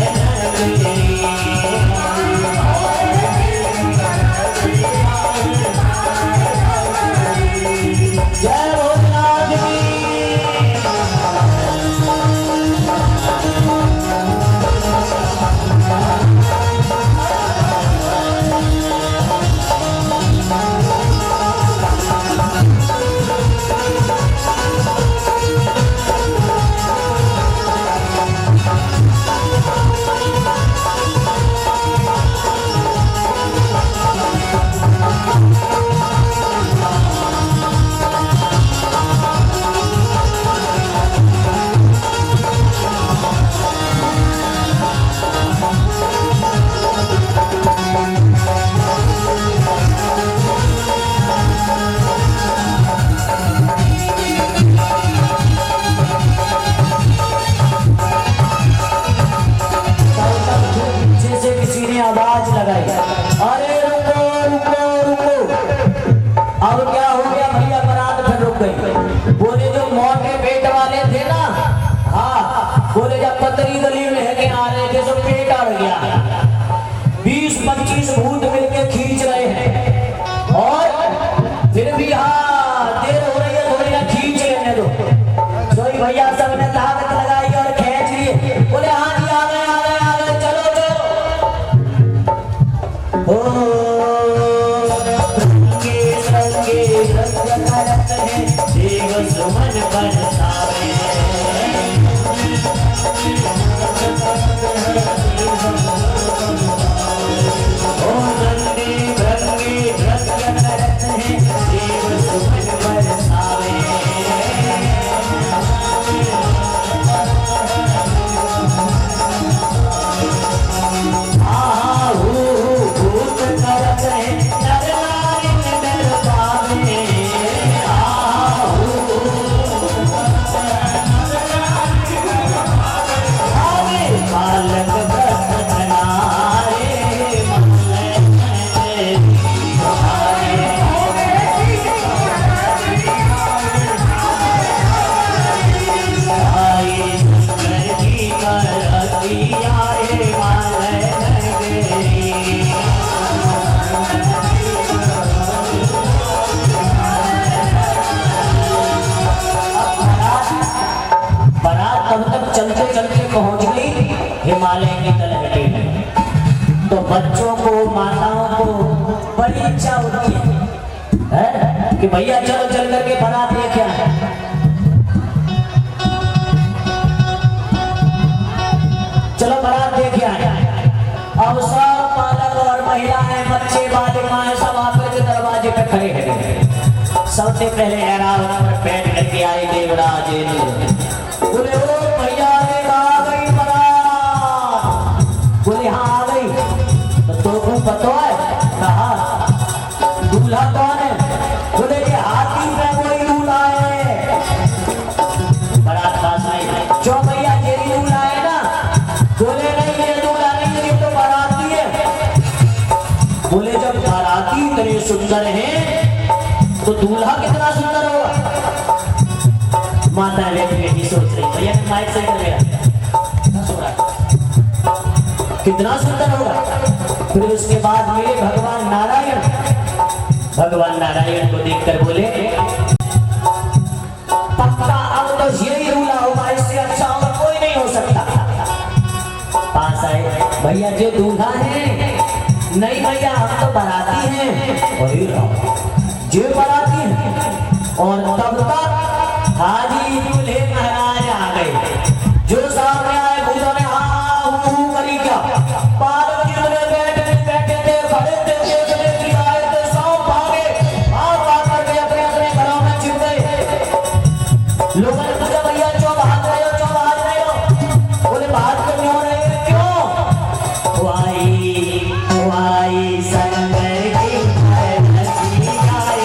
जय भोलेनाथ की। आवाज लगाई, अरे रुको रुको रुको। अब क्या हो गया भैया, बारात फिर रुक गई। बोले जो मोटे पेट वाले थे ना, हाँ बोले जब पतरी गली में है के आ रहे थे तो पेट अड़ गया। 20-25 भूत मिलके खींच रहे हैं और फिर भी हाँ देर हो रही है, थोड़ी ना खींच लेने दो। तो भैया सबने ताकत लगाई और खींच लिए। बोले हाँ जी आ गए आ गए आ गए, चलो चलो। ओ रंगे रंगे रंग करत है देव सुमन बरसावे, ओ रंगे रंगे रंग करत है देव सुमन बरसावे, चलते चलते पहुंच गई हिमालय की तलहटी में। तो बच्चों को माताओं को बड़ी इच्छा होती है कि भैया चलो चल करके बारात लेके आए। चलो बारात लेके आए। अब सब बालक और महिलाएं बच्चे बालिकाएं सब आकर के दरवाजे पे खड़े हैं। सबसे पहले एरावत बैठ करके आई देवराज बोले ओ भैया आ गई बारात। बोले हाँ आ गई। तो पता है कहा दूल्हा कौन है? बोले ये हाथी पे कोई दूल्हा है। बारात पास आई जो भैया ये दूल्हा है ना। बोले नहीं ये दूल्हा नहीं, ये तो बाराती है। बोले जब बाराती इतने सुंदर है तो दूल्हा कितना सुंदर होगा। माता बेटी सोच रही भैया माइक सही कर मेरा कितना सुंदर होगा। फिर उसके बाद मिले भगवान नारायण। भगवान नारायण को देखकर बोले पक्का अब तो यही दूल्हा होगा, इससे अच्छा और कोई नहीं हो सकता। पास आए, भैया जो दूल्हा है, नहीं भैया हम तो बाराती हैं। अरे जो बाराती हैं। और तब तक हाजी दूल्हे महाराज आ गए। जो सामने आए बूढ़ों ने हाँ करी क्या, बालों की तरह बैठे थे, खड़े थे, देखने की आए थे, सब भागे, भाग करके अपने अपने घरों में छिप गए। लोगों ने पूछा भैया क्यों भाग रहे हो, क्यों भाग रहे हो? बोले बात करने हो रहे हैं। क्यों? वाई संगर की नदी आए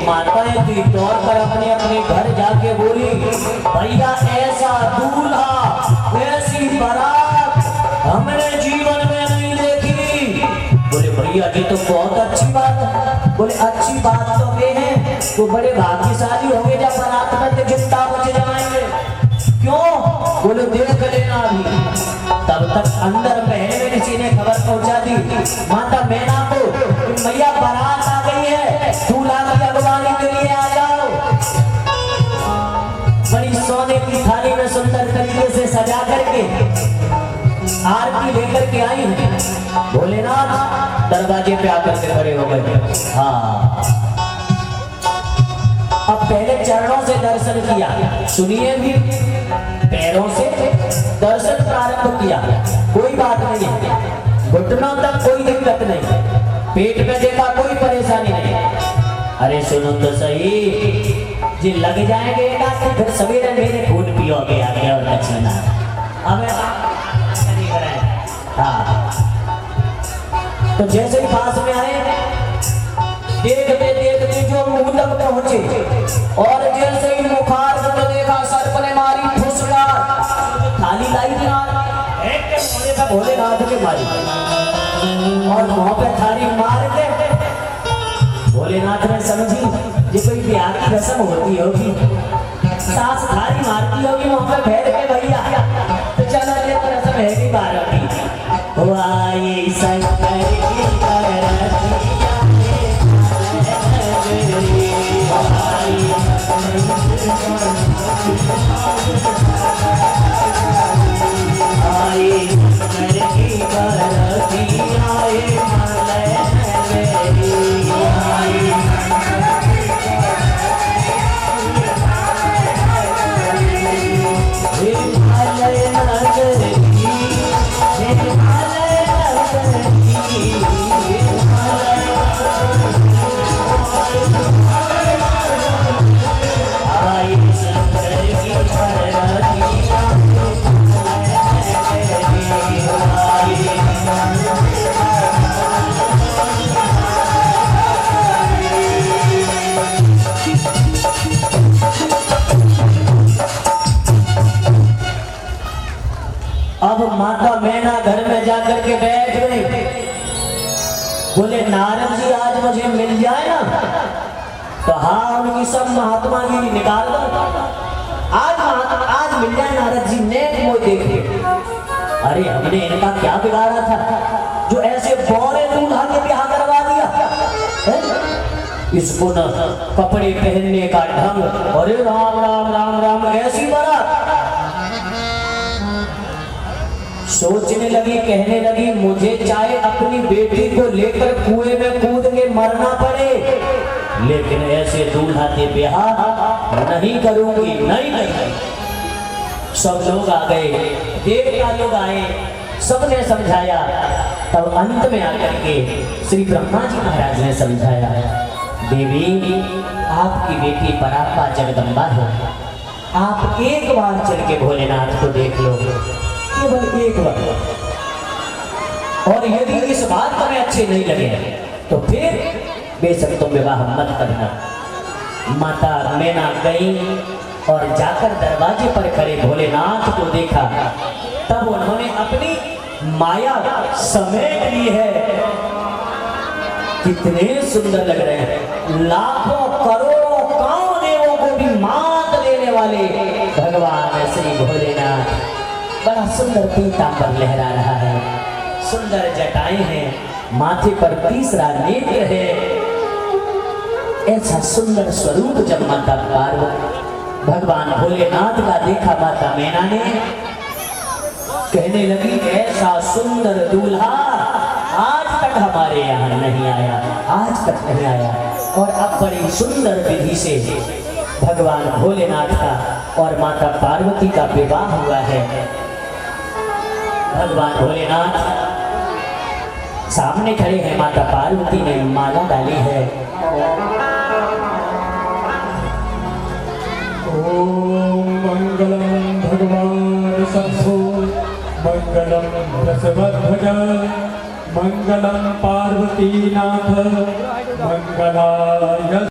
माताएं थी, दौड़ कर अपने अपने घर जाके बोली भैया ऐसा दूल्हा ऐसी बारात हमने जीवन में नहीं देखी। बोले भैया ये तो बहुत अच्छी बात है। बोले अच्छी बात तो ये है तो बड़े भाग्यशाली होंगे जब बारात में तो जिंदा बच जाएंगे। क्यों? बोले देख लेना अभी। तब तक अंदर पहले में किसी ने खबर पहुंचा दी माता मैना को, मैया बारात आ गई है, दूल्हा की अगवानी के लिए आ जाओ। बड़ी सोने की थाली में सुंदर तरीके से सजा करके आरती लेकर के आई। भोलेनाथ दरवाजे पे आकर के खड़े हो गए। हाँ, अब पहले चरणों से दर्शन किया, सुनिए भी, पैरों से दर्शन प्रारंभ किया। कोई बात नहीं, घुटनों तक कोई दिक्कत नहीं, पेट में देखा कोई परेशानी नहीं। अरे सुनो तो सही, जी लग जाएंगे तो फिर सवेरे मेरे खून पियोगे आगे और दक्षिणा। हमें हाँ, तो जैसे ही पास में आए देखते देखते जो मुंह तक पहुंचे और जैसे ही मुखार को देखा सर्प ने मारी फुसकार, थाली लाई थी ना भोलेनाथ के मारी और मुंह पे थाली मार के भोलेनाथ ने समझी ये कोई ब्याह की रस्म होती होगी, सास थाली मारती होगी मुंह पे बैठ के भैया, तो चलो ये तो रस्म है भी बारह की। वाई संकर की अब माता मैना घर में जाकर के बैठ गई। बोले नारद जी आज मुझे मिल जाए ना, तो हाँ उनकी सब महात्मा गिरी निकाल दो, आज मिल जाए नारद जी ने वो देख ले। अरे हमने इनका क्या बिगाड़ा था जो ऐसे बौरे दूल्हा के ब्याह करवा दिया है? इसको न कपड़े पहनने का ढंग, अरे राम राम राम राम ऐसी बारात। सोचने लगी, कहने लगी मुझे चाहे अपनी बेटी को लेकर कुएं में कूद के मरना पड़े, लेकिन ऐसे दूल्हा के ब्याह नहीं करूंगी, नहीं। सब लोग आ गए, देवता लोग आए, सबने समझाया। तब अंत में आकर के श्री ब्रह्मा जी महाराज ने समझाया, देवी आपकी बेटी परात्पा जगदम्बा है, आप एक बार चल के भोलेनाथ को देख लो, केवल एक बार। और यदि इस बात तुम्हें अच्छे नहीं लगे तो फिर बेशक तुम विवाह मत करना। माता मैना गई और जाकर दरवाजे पर खड़े भोलेनाथ को देखा। तब उन्होंने अपनी माया समेट ली है। कितने सुंदर लग रहे हैं, लाखों करोड़ों कामदेवों को भी मात देने वाले भगवान श्री भोलेनाथ। बड़ा सुंदर पीतांबर लहरा रहा है, सुंदर जटाएं हैं, माथे पर तीसरा नेत्र है। ऐसा सुंदर स्वरूप जब माता पार्वती भगवान भोलेनाथ का देखा, माता मैना ने कहने लगी, ऐसा सुंदर दूल्हा आज तक हमारे यहाँ नहीं आया, आज तक नहीं आया। और अब बड़ी सुंदर विधि से भगवान भोलेनाथ का और माता पार्वती का विवाह हुआ है। भगवान भोलेनाथ सामने खड़े हैं, माता पार्वती ने माला डाली है। ओम मंगलम भगवान शंभो, मंगलम वृषभध्वज, मंगलम पार्वतीनाथ, मंगलाय